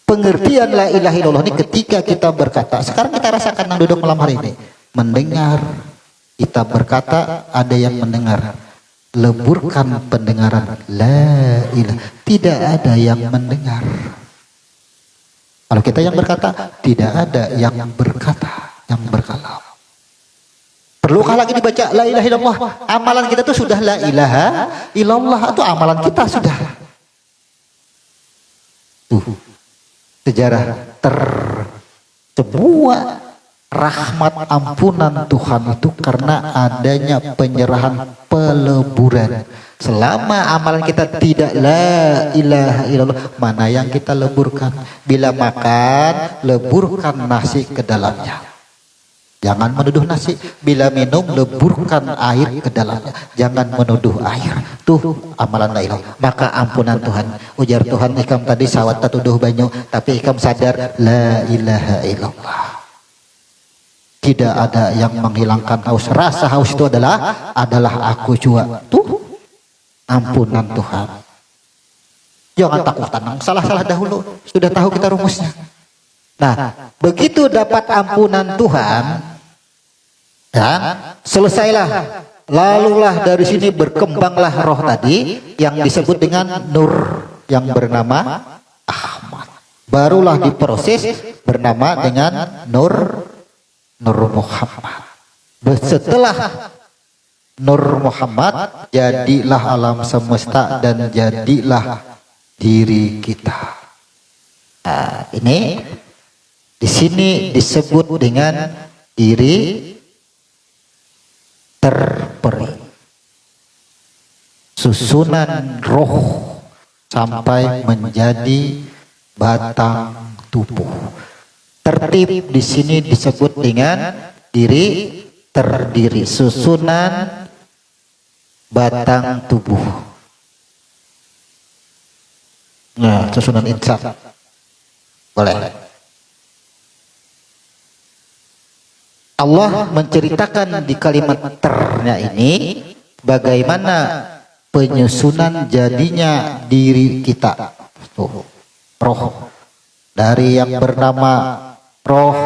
Pengertian la ilaha illallah ini ketika kita berkata, sekarang kita rasakan yang duduk malam hari ini, mendengar, kita berkata ada yang mendengar, leburkan pendengaran la ilaha, tidak ada yang mendengar. Kalau kita yang berkata, tidak ada yang berkata, yang berkalam. Perlukah lagi dibaca la ilaha illallah? Amalan kita itu sudah la ilaha illallah, itu amalan kita sudah. Sejarah semua rahmat ampunan Tuhan itu karena adanya penyerahan peleburan. Selama amalan kita tidak la ilaha illallah, mana yang kita leburkan? Bila makan, leburkan nasi ke dalamnya. Jangan menuduh nasi. Bila minum, leburkan air ke dalamnya. Jangan menuduh air. Tuh amalan la ilaha. Maka ampunan Tuhan. Ujar Tuhan, ikam tadi sawat tuduh banyu, tapi ikam sadar la ilaha illallah. Tidak ada yang menghilangkan haus. Rasa haus itu adalah aku jua. Tuh ampunan Tuhan. Jangan takut tenang. Salah-salah dahulu. Sudah tahu kita rumusnya. Nah, begitu dapat ampunan Tuhan, dan selesailah, lalulah dari sini berkembanglah roh tadi yang disebut dengan nur yang bernama Ahmad. Barulah diproses bernama dengan Nur Muhammad. Setelah Nur Muhammad, jadilah alam semesta dan jadilah diri kita. Nah, ini di sini disebut dengan diri terperi. Susunan roh sampai menjadi batang tubuh. Tertib di sini disebut dengan diri terdiri, susunan batang tubuh. Nah, susunan insan. Boleh. Allah menceritakan di kalimat ternya ini bagaimana penyusunan jadinya diri kita. Roh dari yang bernama roh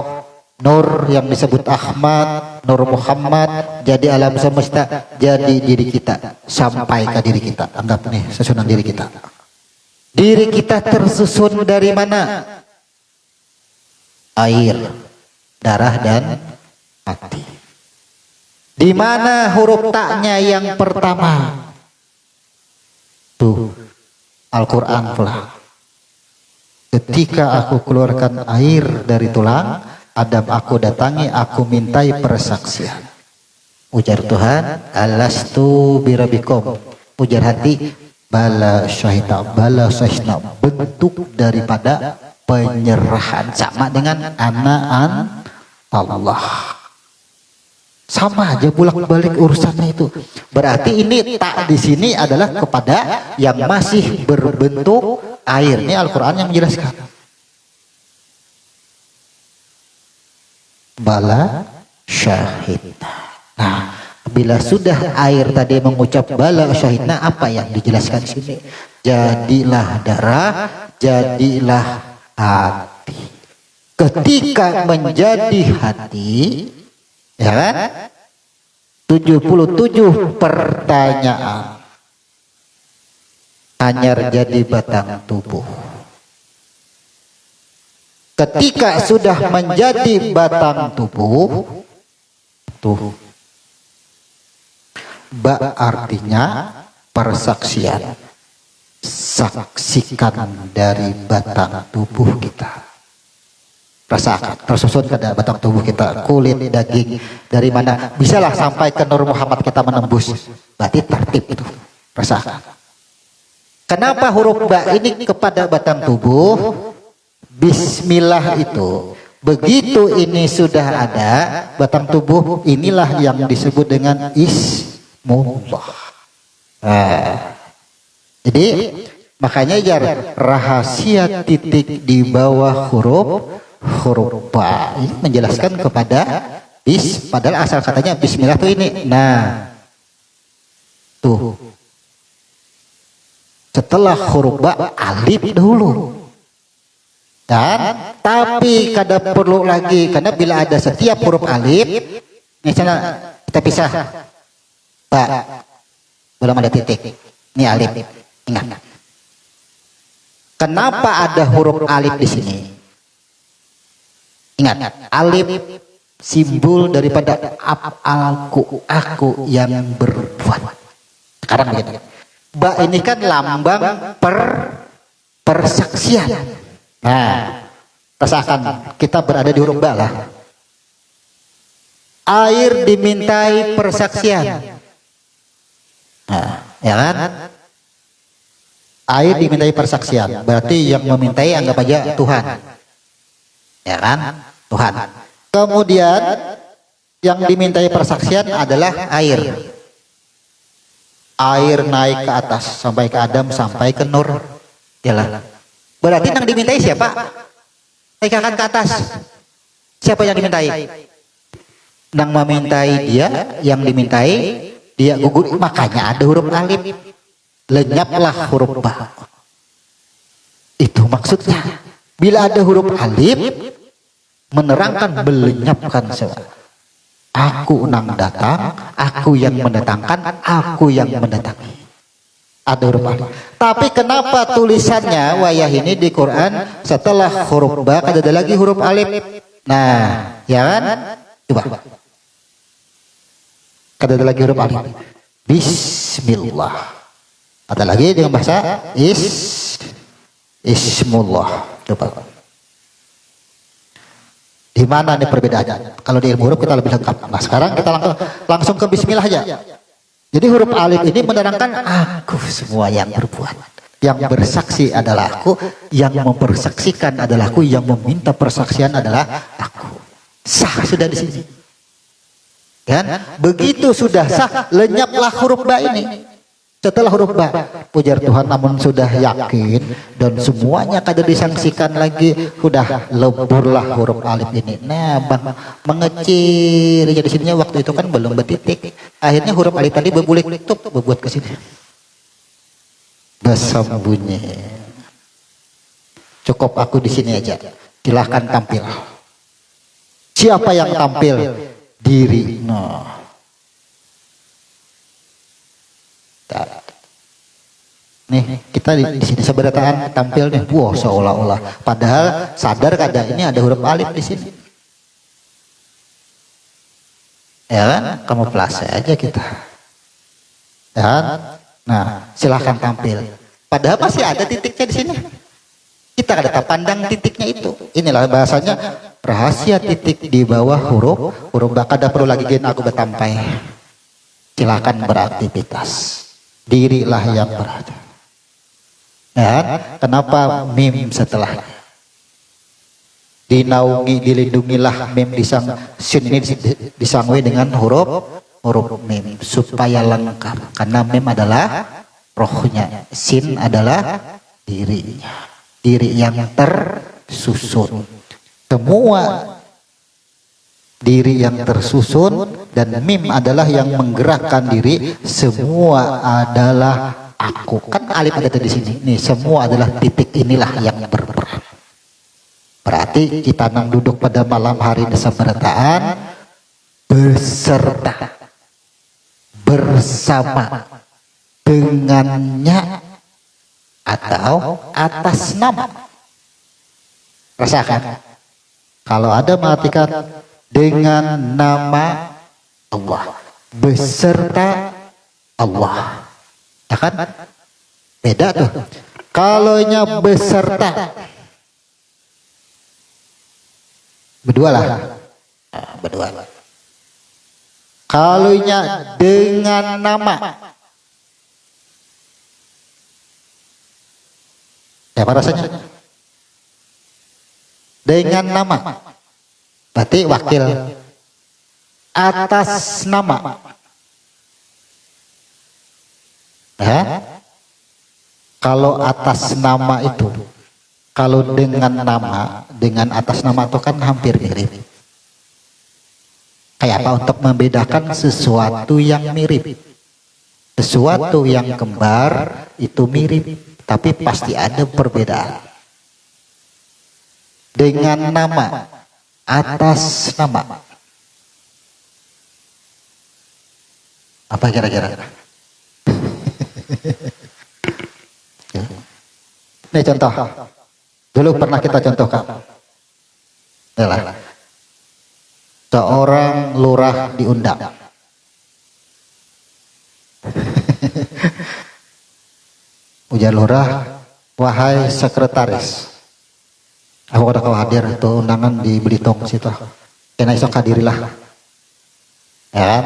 Nur yang disebut Ahmad, Nur Muhammad, jadi alam semesta, jadi diri kita sampai ke diri kita. Anggap nih susunan diri kita. Diri kita tersusun dari mana? Air, darah dan hati. Di mana huruf taknya yang pertama? Tuh, Al-Quran pula. Ketika aku keluarkan air dari tulang Adam, aku datangi, aku mintai persaksian. Ujar Tuhan, alastu birabbikum. Ujar hati, bala syahida, bala syahida. Bentuk daripada penyerahan, sama dengan anaan Allah. Sama aja bolak-balik urusannya itu. Berarti ini tak di sini adalah kepada yang masih berbentuk air. Ini Al-Quran yang menjelaskan. Bala syahidna. Nah, bila sudah air tadi mengucap bala syahidna, apa yang dijelaskan di sini? Jadilah darah, jadilah hati. Ketika menjadi hati, ya kan? 77 pertanyaan. Anyar jadi batang tubuh. Ketika sudah menjadi batang tubuh, tuh, ba artinya persaksian. Saksikan dari batang tubuh kita. Rasakan, tersusun ke batang tubuh kita, kulit, daging, dari mana bisalah sampai ke Nur Muhammad kita menembus. Berarti tertib itu, rasakan. Kenapa huruf ba ini kepada batang tubuh? Bismillah itu begitu ini sudah ada batang tubuh, inilah yang disebut dengan ismullah. Jadi makanya jar rahasia titik di bawah huruf ba ini menjelaskan kepada padahal asal katanya bismillah tuh ini. Nah, tuh setelah huruf ba alif dahulu. Dan tapi kada perlu lagi, karena bila ada setiap huruf alif, misalnya kita pisah ba, belum ada titik, ini alif. Ingat, kenapa ada huruf alif di sini? Ingat, alif simbol daripada aku yang berbuat. Sekarang begitu. Ba ini kan lambang persaksian. Nah, rasakan kita berada di huruf ba lah. Air dimintai persaksian. Nah, ya kan? Air dimintai persaksian. Berarti yang memintai anggap aja Tuhan. Ya kan? Tuhan. Kemudian yang dimintai persaksian adalah air. Air naik ke atas sampai ke Adam, sampai ke Nur. Yalah. Berarti yang dimintai siapa? Naikkan ke atas. Siapa yang dimintai? Yang memintai dia, yang dimintai dia gugur. Makanya ada huruf alif. Lenyaplah huruf ba. Itu maksudnya. Bila ada huruf alif, menerangkan melenyapkan semua. Aku nang datang, aku yang mendatangkan, aku yang mendatangi. Ada huruf alif. Tapi kenapa tulisannya wayah ini di Quran setelah huruf ba ada lagi huruf alif? Nah, ya kan? Coba. Ada lagi huruf alif. Bismillah. Ada lagi dengan bahasa ismullah. Coba. Di mana nih perbedaannya? Kalau di ilmu huruf kita lebih lengkap. Nah, sekarang kita langsung ke bismillah aja. Jadi huruf alif ini menerangkan aku semua yang berbuat. Yang bersaksi adalah aku, yang mempersaksikan adalah aku, yang meminta persaksian adalah aku. Sah sudah di sini. Kan? Begitu sudah sah, lenyaplah huruf ba ini. Setelah huruf ba, pujar Tuhan, namun sudah yakin dan semuanya kada disangsikan lagi, sudah leburlah huruf alif ini. Nah, bang mengecil jadi sininya waktu itu kan belum bertitik. Akhirnya huruf alif tadi berbulik tup berbuat ke sini. Bersembunyi. Cukup aku di sini aja. Silahkan tampil. Siapa yang tampil? Diri. Nah. Nih kita di sini seberataan tampil nih, wah seolah-olah padahal sadar kada ini ada huruf alif di sini. Ya kan? Kamuflase aja kita. Ya kan? Nah, silahkan tampil. Padahal masih ada titiknya di sini. Kita kada pandang titiknya itu. Inilah bahasanya rahasia titik di bawah huruf kada perlu lagi gen aku bertampai. Silahkan beraktivitas. Dirilah yang berada. Ya, kenapa mim setelah dinaungi dilindungilah mim disang sin ini disangwe dengan huruf mim supaya lengkap karena mim adalah rohnya, sin adalah dirinya, diri yang tersusun. Semua diri yang tersusun dan mim adalah yang menggerakkan diri, semua adalah aku. Kan alif ada di sini. Nih, semua adalah titik inilah yang berperan. Berarti kita nang duduk pada malam hari Desembertaan beserta bersama dengannya atau atas nama. Rasakan. Kalau ada mengartikan dengan nama Allah beserta Allah. Ya kan? Beda tuh. Kalaunya beserta berdua lah. Berdua. Kalaunya dengan nama. Apa rasanya? Dengan nama. Berarti wakil. Atas nama. Ya? Kalau atas nama itu, kalau dengan nama, dengan atas nama itu kan hampir mirip. Kayak apa? Untuk membedakan sesuatu yang mirip. Sesuatu yang kembar itu mirip, tapi pasti ada perbedaan. Dengan nama, atas nama. Apa kira-kira? Ini contoh. Dulu pernah kita contohkan. Inilah. Seorang lurah diundang. Ujar lurah, wahai sekretaris. Aku udah kau hadir tuh undangan di Belitung situ. Kena isok hadirilah. Ya kan?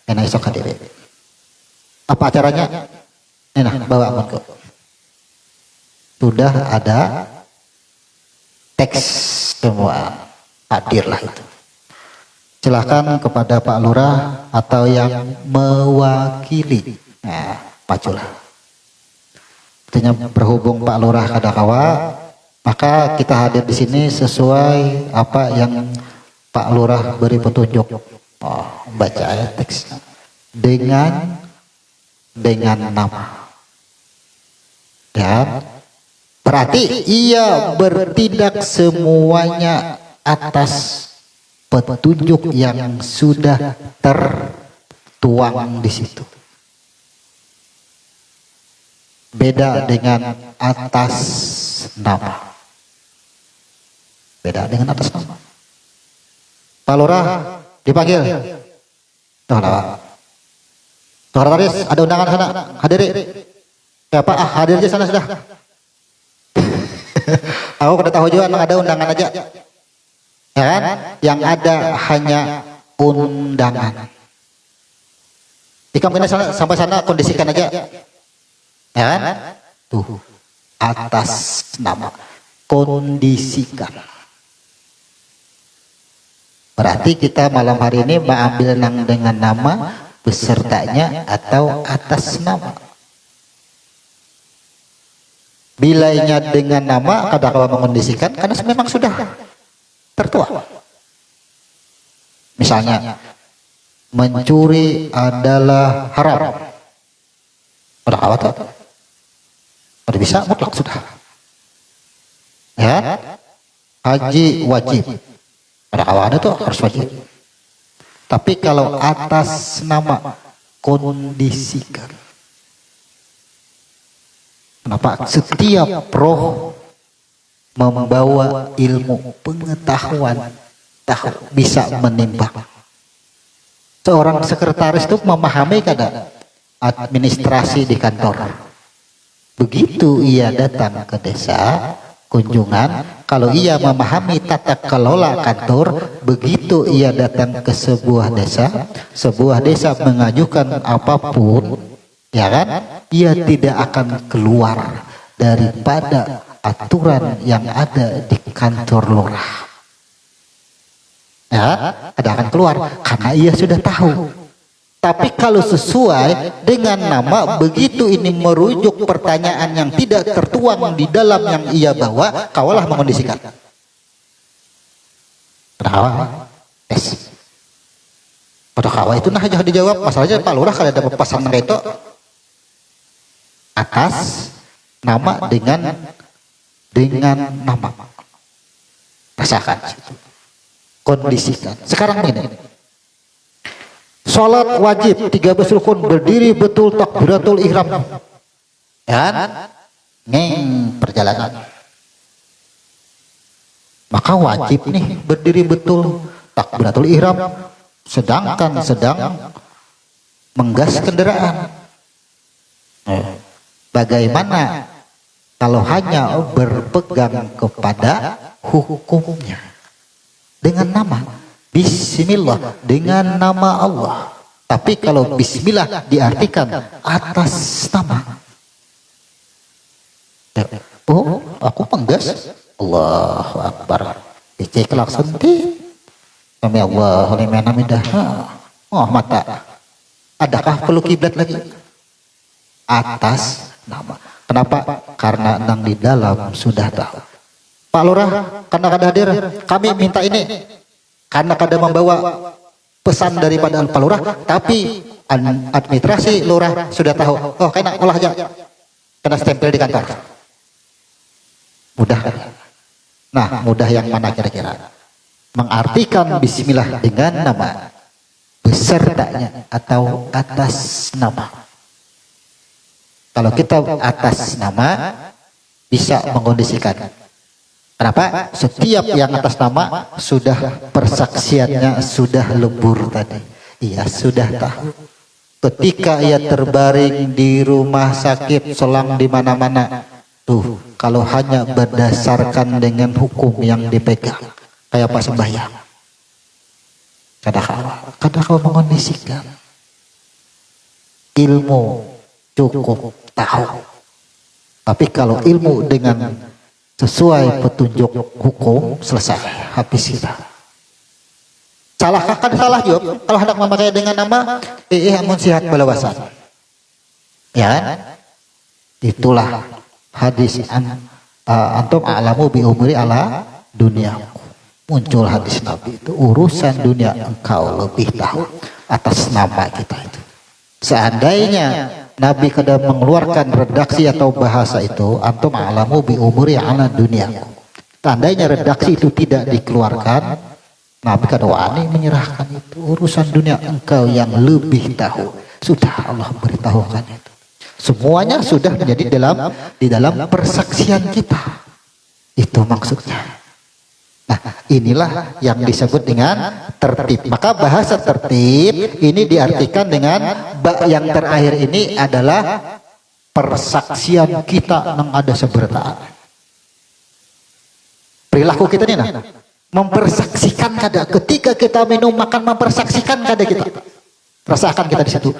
Kena isok hadiri. Apa acaranya? Ini nah, bawa amanku. Sudah ada teks semua, hadirlah itu. Silakan kepada Pak Lurah atau yang mewakili. Nah, majulah. Artinya berhubung Pak Lurah kadakawa, maka kita hadir di sini sesuai apa yang Pak Lurah beri petunjuk. Oh, baca ayat teksnya. Dengan nama. Ya. Berarti ia bertindak semuanya atas petunjuk yang sudah tertuang di situ. Beda dengan atas nama. Beda dengan atas nama. Pak Lurah dipanggil. Tuh, sekretaris ada undangan sana, hadiri. Siapa? Hadir aja sana sudah. Aku udah tahu juga ada undangan aja. Ya kan? Yang ada hanya undangan. Jika mungkin sampai sana kondisikan aja. Ya kan? Tuh. Atas nama. Kondisikan. Berarti kita malam hari ini mengambil dengan nama besertanya atau atas nama. Bilainya dengan nama kadang-kadang mengondisikan karena memang sudah tertua. Misalnya mencuri adalah haram. Udah kawat tuh. Udah bisa mutlak sudah. Ya. Haji wajib. Udah kawat tuh harus wajib. Tapi kalau atas nama kondisikan. Kenapa? Setiap roh membawa ilmu pengetahuan, tahu bisa menimbang. Seorang sekretaris itu memahami kada administrasi di kantor. Begitu ia datang ke desa kunjungan, kalau ia memahami tata kelola kantor, begitu ia datang ke sebuah desa mengajukan apapun, ya kan, ia tidak akan keluar daripada aturan yang ada di kantor lurah. Ya, ada akan keluar karena ia sudah tahu. Tapi kalau sesuai dengan nama, begitu ini merujuk pertanyaan yang tidak tertuang di dalam yang ia bawa, kawalah mengondisikan. Kenapa? Tes. Pada kawa itu nah aja dijawab. Masalahnya Pak Lurah kalau ada pesan itu atas nama dengan nama. Rasakan. Kondisikan. Sekarang ini. Salat wajib 13 rukun, berdiri betul takbiratul ihram. Dan ngeng perjalanan. Maka wajib nih berdiri betul takbiratul ihram, sedangkan sedang menggas kendaraan. Bagaimana kalau hanya berpegang kepada hukumnya dengan nama Bismillah, dengan nama Allah. Tapi kalau Bismillah diartikan atas nama. Oh, aku penggas. Allahu Akbar. Cek klakson ti. Kami Allah liman hamidah. Oh, mata. Adakah perlu kiblat lagi? Atas nama. Kenapa? Karena nang di dalam sudah tahu. Pak Lurah, karena kada hadir, kami minta ini. Karena kada membawa pesan daripada Pak Lurah, tapi administrasi Lurah sudah tahu. Oh, kena olah aja. Kena stempel di kantor. Mudah. Nah, mudah yang mana kira-kira? Mengartikan Bismillah dengan nama, besertanya atau atas nama. Kalau kita atas nama bisa mengondisikan. Kenapa? Setiap yang atas nama sudah persaksiannya sudah lebur tadi. Ia sudah tahu. Ketika ia terbaring di rumah sakit, selang di mana-mana. Tuh, kalau hanya berdasarkan dengan hukum yang dipegang, kayak pas sembahyang. Kadang kau mengondisikan. Ilmu cukup tahu. Tapi kalau ilmu dengan sesuai petunjuk hukum, selesai, habis kita. Salahkah? Kan salah jawab. Kalau hendak memakai dengan nama amun sihat balawasan. Ya kan? Itulah hadis antum a'lamu bi umri ala dunia. Muncul hadis Nabi itu, urusan dunia engkau lebih tahu atas nama kita itu. Seandainya Nabi kada mengeluarkan redaksi atau bahasa itu, antum a'lamu bi umuri ala dunia. Tandanya redaksi itu tidak dikeluarkan, Nabi kada wani menyerahkan itu. Urusan dunia engkau yang lebih tahu. Sudah Allah beritahukan itu. Semuanya sudah menjadi di dalam persaksian kita. Itu maksudnya. Nah, inilah yang disebut dengan tertib. Maka bahasa tertib ini diartikan dengan yang terakhir ini adalah persaksian kita yang ada sebertaan. Perilaku kita ini nah, mempersaksikan kada. Ketika kita minum makan mempersaksikan kada kita. Rasakan kita di situ.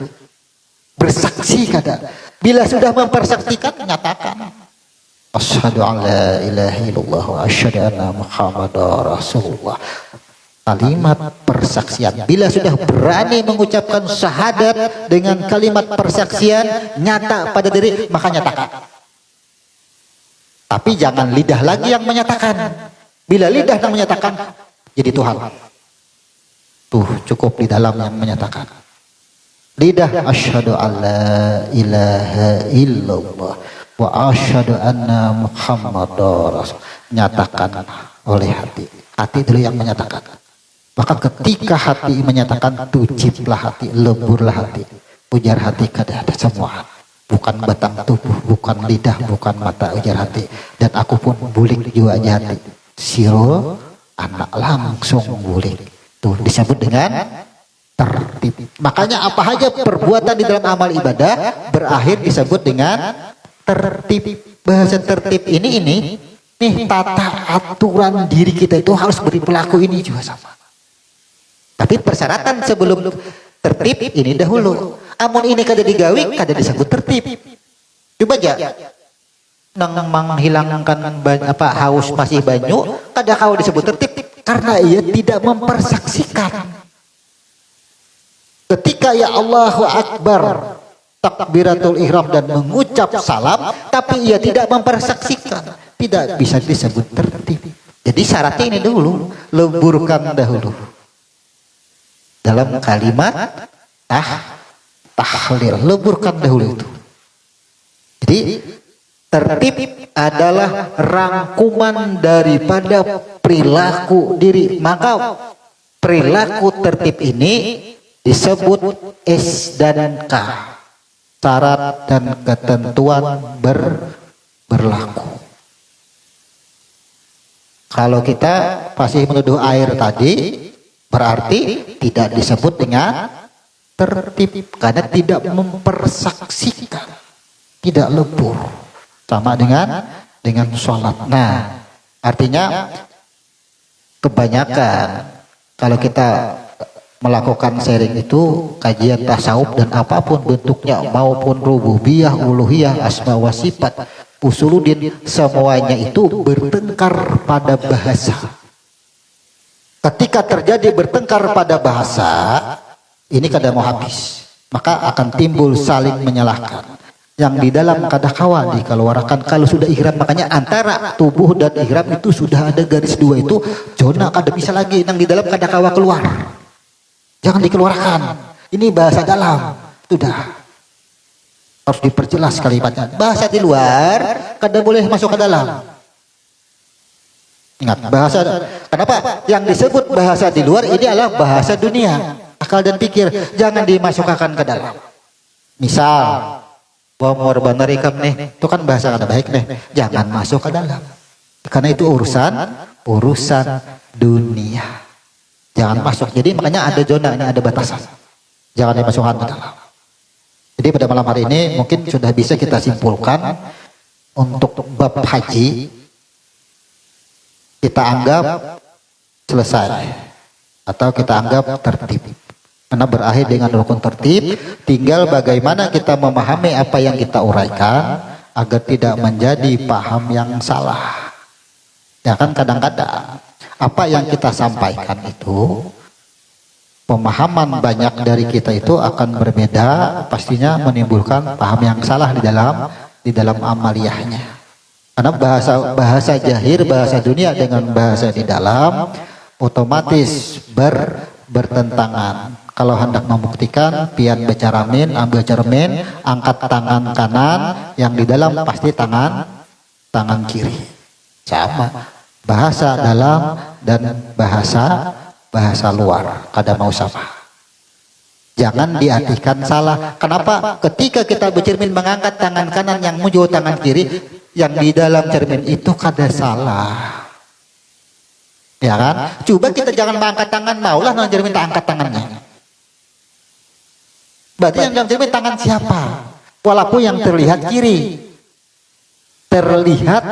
Bersaksi kada. Bila sudah mempersaksikan nyatakan. Asyhadu an la ilaha illallah wa asyhadu anna Muhammadar Rasulullah. Kalimat persaksian. Bila sudah berani mengucapkan syahadat dengan kalimat persaksian nyata pada diri, maka nyatakan. Tapi jangan lidah lagi yang menyatakan. Bila lidah yang menyatakan, jadi Tuhan. Tuh cukup di dalam yang menyatakan. Lidah asyhadu an la ilaha illallah wa asyhadu anna Muhammadar Rasul. Nyatakan oleh hati. Hati dulu yang menyatakan. Maka ketika hati menyatakan, tujiblah hati, leburlah hati. Ujar hati kada ada semua. Bukan batang tubuh, bukan lidah, bukan mata, ujar hati. Dan aku pun bulik juga hati. Siro anak langsung bulik. Tuh disebut dengan tertib. Makanya apa aja perbuatan di dalam amal ibadah berakhir disebut dengan tertib. Bahasa tertib ini nih tata aturan diri kita itu harus berperilaku ini juga sama. Tapi persyaratan sebelum tertib ini dahulu. Amun ini kada digawi kada disebut tertib. Coba aja nang menghilangkan haus masih banyu kada kau disebut tertib karena ia tidak mempersaksikan. Ketika ya Allahu Akbar takbiratul ihram dan mengucap salam tapi ia tidak mempersaksikan, tidak bisa disebut tertib. Jadi syaratnya ini dulu, leburkan dahulu dalam kalimat tahlil, leburkan dahulu itu. Jadi tertib adalah rangkuman daripada perilaku diri. Maka perilaku tertib ini disebut S dan K, syarat dan ketentuan berlaku. Kalau kita masih menuduh air tadi, berarti tidak disebut dengan tertib karena tidak mempersaksikan, tidak lebur, sama dengan sholat. Nah, artinya kebanyakan kalau kita melakukan sharing itu kajian tasawuf dan apapun bentuknya maupun rububiyah, uluhiyah, asma wa sifat, usuluddin, semuanya itu bertengkar pada bahasa. Ketika terjadi bertengkar pada bahasa, ini kada mau habis, maka akan timbul saling menyalahkan. Yang di dalam kada kawa dikeluarkan kalau sudah ihram. Makanya antara tubuh dan ihram itu sudah ada garis dua itu, zona kada bisa lagi yang di dalam kada kawa keluar. Jangan dikeluarkan. Ini bahasa dalam. Sudah. Harus diperjelas kalimatnya. Bahasa di luar kada boleh masuk ke dalam. Ingat, bahasa. Kenapa? Yang disebut bahasa di luar ini adalah bahasa dunia. Akal dan pikir. Jangan dimasukkan ke dalam. Misal, bomor benar ikam nih. Itu kan bahasa kada baik nih. Jangan masuk ke dalam. Karena itu urusan dunia. Jangan masuk. Jadi makanya ada zona, ini ada batasan. Jangan dimasukkan ke dalam. Jadi pada malam hari ini mungkin sudah bisa kita simpulkan untuk bab haji kita anggap selesai atau kita anggap tertib. Karena berakhir dengan rukun tertib, tinggal bagaimana kita memahami apa yang kita uraikan agar tidak menjadi paham yang salah. Ya kan kadang-kadang apa yang kita sampaikan itu pemahaman banyak dari kita itu akan berbeda, pastinya menimbulkan paham yang salah di dalam amaliyahnya. Karena bahasa jahir, bahasa dunia dengan bahasa di dalam otomatis bertentangan. Kalau hendak membuktikan pian bicara min, ambil cermin, angkat tangan kanan, yang di dalam pasti tangan kiri. Sama. Bahasa dalam dan bahasa luar kada mau sama. Jangan diartikan salah. Kenapa? Ketika kita bercermin mengangkat tangan kanan yang muncul tangan kiri, yang di dalam cermin itu kada salah. Ya kan? Coba kita jangan mengangkat tangan, maulah nang cermin tak angkat tangannya. Berarti yang dalam cermin tangan siapa? Walaupun yang terlihat kiri. Terlihat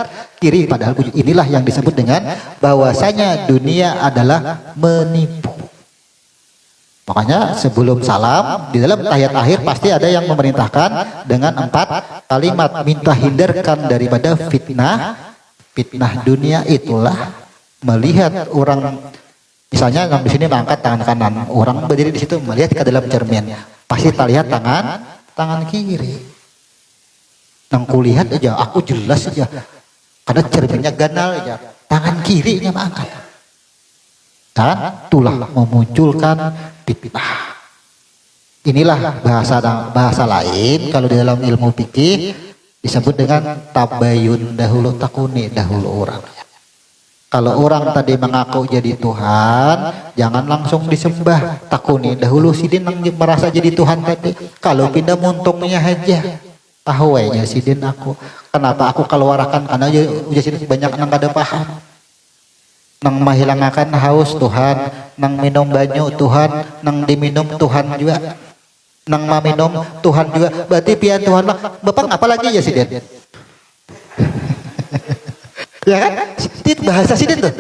kiri, padahal inilah yang disebut dengan bahwasanya dunia adalah menipu. Makanya sebelum salam di dalam tahiyat akhir pasti ada yang memerintahkan dengan 4 kalimat, minta hindarkan daripada fitnah dunia. Itulah melihat orang, misalnya yang di sini mengangkat tangan kanan, orang berdiri di situ melihat ke dalam cermin, pasti terlihat tangan kiri. Nang kulihat aja, aku jelas aja. Karena cerminnya ganal aja. Tangan kirinya mengangkat. Dan itulah memunculkan fitnah. Inilah bahasa lain. Kalau di dalam ilmu fikih disebut dengan tabayun dahulu takuni dahulu orang. Kalau orang tadi mengaku jadi Tuhan, jangan langsung disembah. Takuni dahulu sidin merasa jadi Tuhan tadi. Kalau pindah muntungnya aja. Ahwainya sidin aku. Kenapa aku keluarkan? Karena udah sidin banyak nang kada paham. Nang menghilangakan haus Tuhan. nang minum banyu Tuhan, nang diminum Tuhan juga, nang minum Tuhan juga. Berarti pian Tuhan mah Bapak apalagi ya Sidin? Ya kan? Itu bahasa Sidin tuh.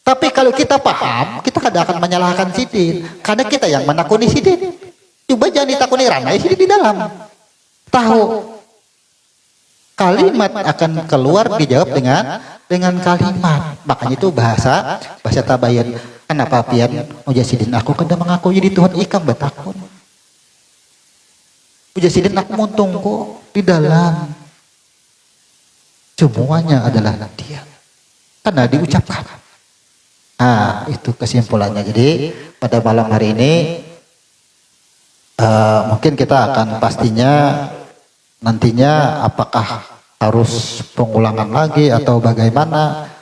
Tapi kalau kita paham, kita kadang akan menyalahkan Sidin, karena kita yang menakuni Sidin. Coba jangan ditakuni Rana, Sidin di dalam. Tahu kalimat akan keluar dijawab dengan kalimat. Makanya itu bahasa tabayun. Kenapa pian Mujasidin aku kada mengaku jadi Tuhan ikam batakun. Mujasidin aku muntungku di dalam. Semuanya adalah dia. Karena diucapkan. Nah, itu kesimpulannya. Jadi pada malam hari ini mungkin kita akan pastinya nantinya apakah harus pengulangan lagi atau bagaimana.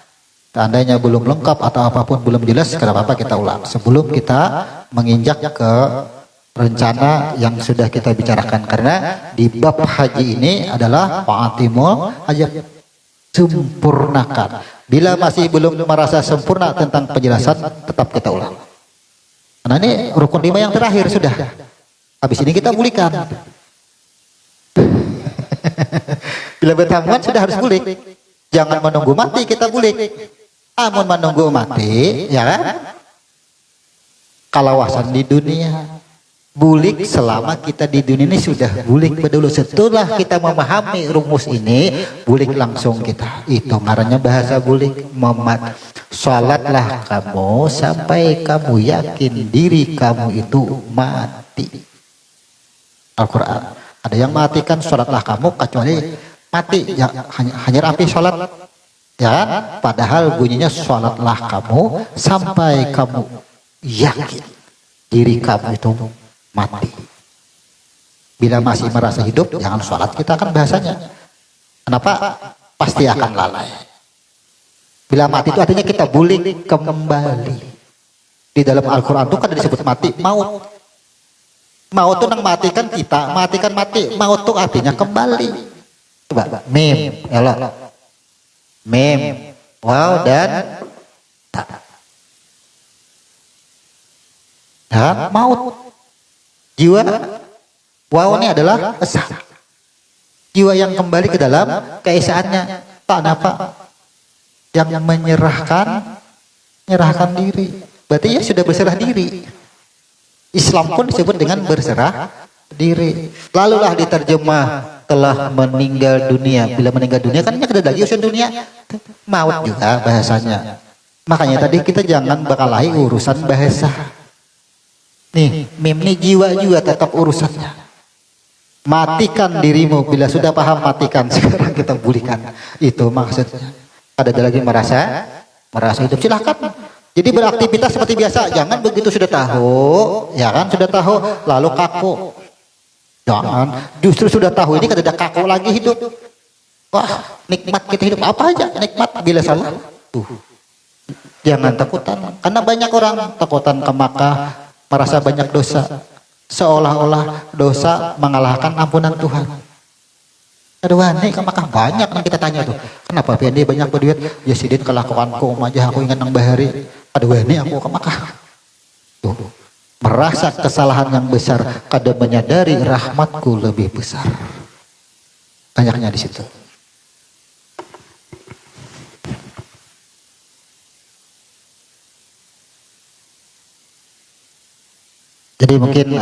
Seandainya belum lengkap atau apapun belum jelas, kenapa kita ulang sebelum kita menginjak ke rencana yang sudah kita bicarakan. Karena di bab haji ini adalah fa'atimul hajj, sempurnakan. Bila masih belum merasa sempurna tentang penjelasan, tetap kita ulang. Karena ini rukun 5 yang terakhir sudah. Habis ini kita pulihkan. Bila bertanggungan sudah harus bulik. Jangan menunggu mati kita bulik. Amun menunggu mati, ya kan? Kalawasan di dunia. Bulik selama kita di dunia ini sudah bulik dulu. Setelah kita memahami rumus ini, bulik langsung kita. Itu ngarannya bahasa bulik. Sholatlah kamu sampai kamu yakin diri kamu itu mati. Al-Quran. Ada yang matikan sholatlah kamu kecuali mati ya, hanya rapi sholat ya, padahal bunyinya sholatlah kamu sampai kamu yakin diri kamu itu mati. Bila masih merasa hidup jangan sholat, kita akan bahasanya. Kenapa? Pasti akan lalai. Bila mati itu artinya kita bulik kembali. Di dalam Al-Quran itu kan disebut mati, maut. Maut itu nang matikan kita, matikan mati. Maut itu artinya kembali. Coba mim, elok. Mim, waw dan tak. Ya, maut. Jiwa, waw ini adalah esa. Jiwa yang kembali ke dalam keesaannya. Tak apa? Yang menyerahkan diri. Berarti ya sudah berserah diri. Islam pun disebut dengan berserah diri. Lalulah diterjemah telah meninggal dunia. Bila meninggal dunia kan ada lagi urusan dunia. Maut juga bahasanya. Makanya tadi kita jangan berkalahi urusan bahasa. Nih, mim nih jiwa juga tetap urusannya. Matikan dirimu. Bila sudah paham matikan. Sekarang kita pulihkan. Itu maksudnya. Ada lagi merasa hidup, silahkan. Jadi beraktivitas seperti biasa, jangan begitu sudah tahu, ya kan sudah tahu, lalu kaku. Jangan, justru sudah tahu ini kada kaku lagi hidup. Wah, nikmat kita hidup apa aja, nikmat bila salah. Jangan takutan, karena banyak orang takutan ke Makkah, merasa banyak dosa, seolah-olah dosa mengalahkan ampunan Tuhan. Aduh, nih ke Makkah banyak yang kita tanya tuh. Kenapa PND banyak berduit? Ya Sidin kelakuanku aja aku ingat nang bahari. Aduh, ini aku ke Makkah. Tuh, merasa kesalahan yang besar, kada menyadari rahmatku lebih besar. Banyaknya di situ. Jadi mungkin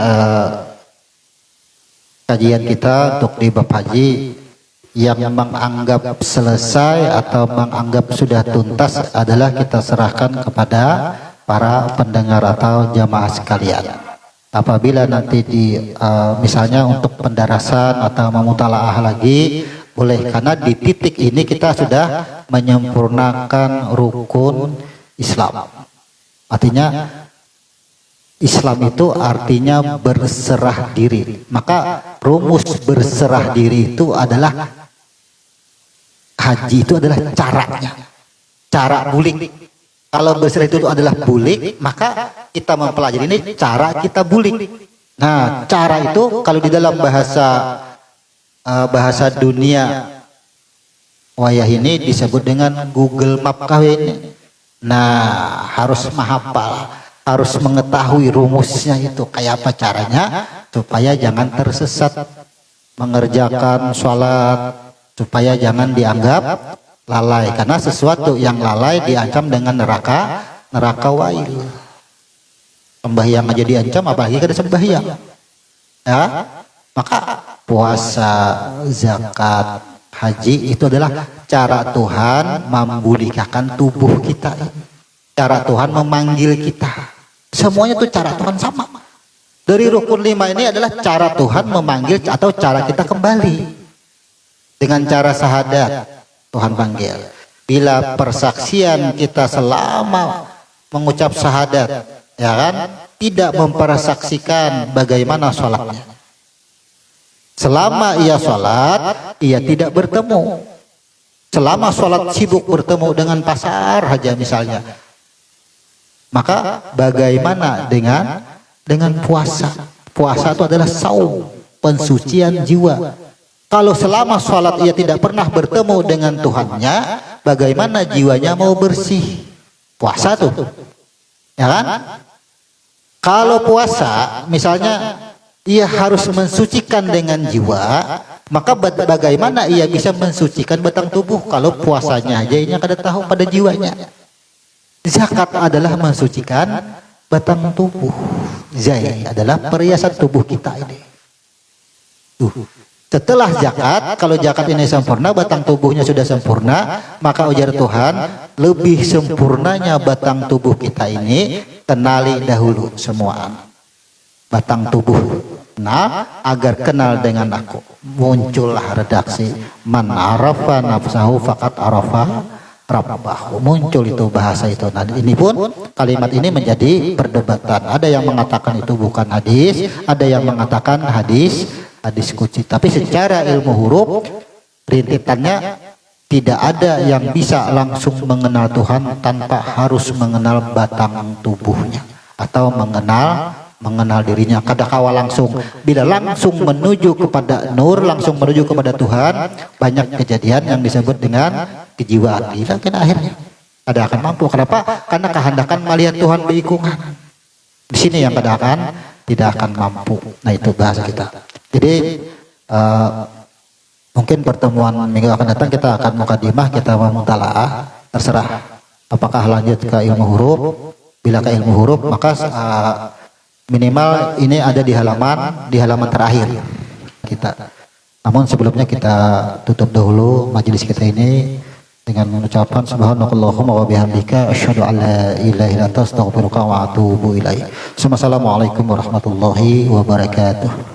kajian kita untuk di bab haji yang menganggap selesai atau menganggap sudah tuntas adalah kita serahkan kepada para pendengar atau jamaah sekalian. Apabila nanti misalnya untuk pendarasan atau memutalaah lagi boleh, karena di titik ini kita sudah menyempurnakan rukun Islam. Artinya Islam itu artinya berserah diri. Maka rumus berserah diri itu adalah haji, itu adalah caranya. Cara bulik. Kalau berserah itu adalah bulik, maka kita mempelajari ini cara kita bulik. Nah, cara itu kalau di dalam bahasa dunia wayah ini disebut dengan Google Map kawin. Nah, harus menghafal. harus mengetahui rumusnya itu kayak apa caranya supaya jangan tersesat mengerjakan sholat, supaya jangan dianggap lalai, karena sesuatu yang lalai diancam dengan neraka wail. Sembahyang aja diancam, apalagi kada sembahyang ya. Maka puasa, zakat, haji itu adalah cara Tuhan memulihkan tubuh kita, cara Tuhan memanggil kita. Semuanya itu cara Tuhan sama. Dari rukun 5 ini adalah cara Tuhan memanggil atau cara kita kembali. Dengan cara syahadat Tuhan panggil. Bila persaksian kita selama mengucap syahadat, ya kan, tidak mempersaksikan bagaimana sholatnya. Selama ia sholat, ia tidak bertemu. Selama sholat sibuk bertemu dengan pasar saja misalnya. Maka bagaimana dengan puasa? Puasa itu adalah saum, pensucian jiwa. Kalau selama sholat ia tidak pernah bertemu dengan Tuhannya, bagaimana jiwanya mau bersih? Puasa tuh, ya kan? Kalau puasa, misalnya ia harus mensucikan dengan jiwa, maka bagaimana ia bisa mensucikan batang tubuh kalau puasanya aja ini kada tahu pada jiwanya? Zakat adalah mensucikan batang tubuh. Zai adalah perhiasan tubuh kita ini. Setelah zakat, kalau zakat ini sempurna, batang tubuhnya sudah sempurna, maka ujar Tuhan, lebih sempurnanya batang tubuh kita ini, kenali dahulu semua batang tubuh. Nah, agar kenal dengan aku. Muncullah redaksi, man arafa nafsahu faqad arafa rabbahu. Muncul itu bahasa itu. Nah, ini pun kalimat ini menjadi perdebatan. Ada yang mengatakan itu bukan hadis, ada yang mengatakan hadis kunci. Tapi secara ilmu huruf, rintitannya tidak ada yang bisa langsung mengenal Tuhan tanpa harus mengenal batang tubuhnya atau mengenal dirinya. Kadakawa langsung, bila langsung menuju kepada nur, langsung menuju kepada Tuhan, banyak kejadian yang disebut dengan kejiwaan. Bila kan akhirnya ada akan mampu. Kenapa? Karena kehendakan melihat Tuhan beikungan. Di sini yang kada tidak akan mampu. Nah, itu bahasa kita. Jadi mungkin pertemuan minggu akan datang kita akan mukadimah, kita memutalaah, terserah apakah lanjut ke ilmu huruf. Bila ke ilmu huruf, maka minimal ini ada di halaman terakhir kita. Namun sebelumnya kita tutup dahulu majelis kita ini dengan mengucapkan subhanakallahumma wa bihamdika asyhadu an la ilaha illa anta astaghfiruka wa atubu ilaik. Assalamualaikum warahmatullahi wabarakatuh.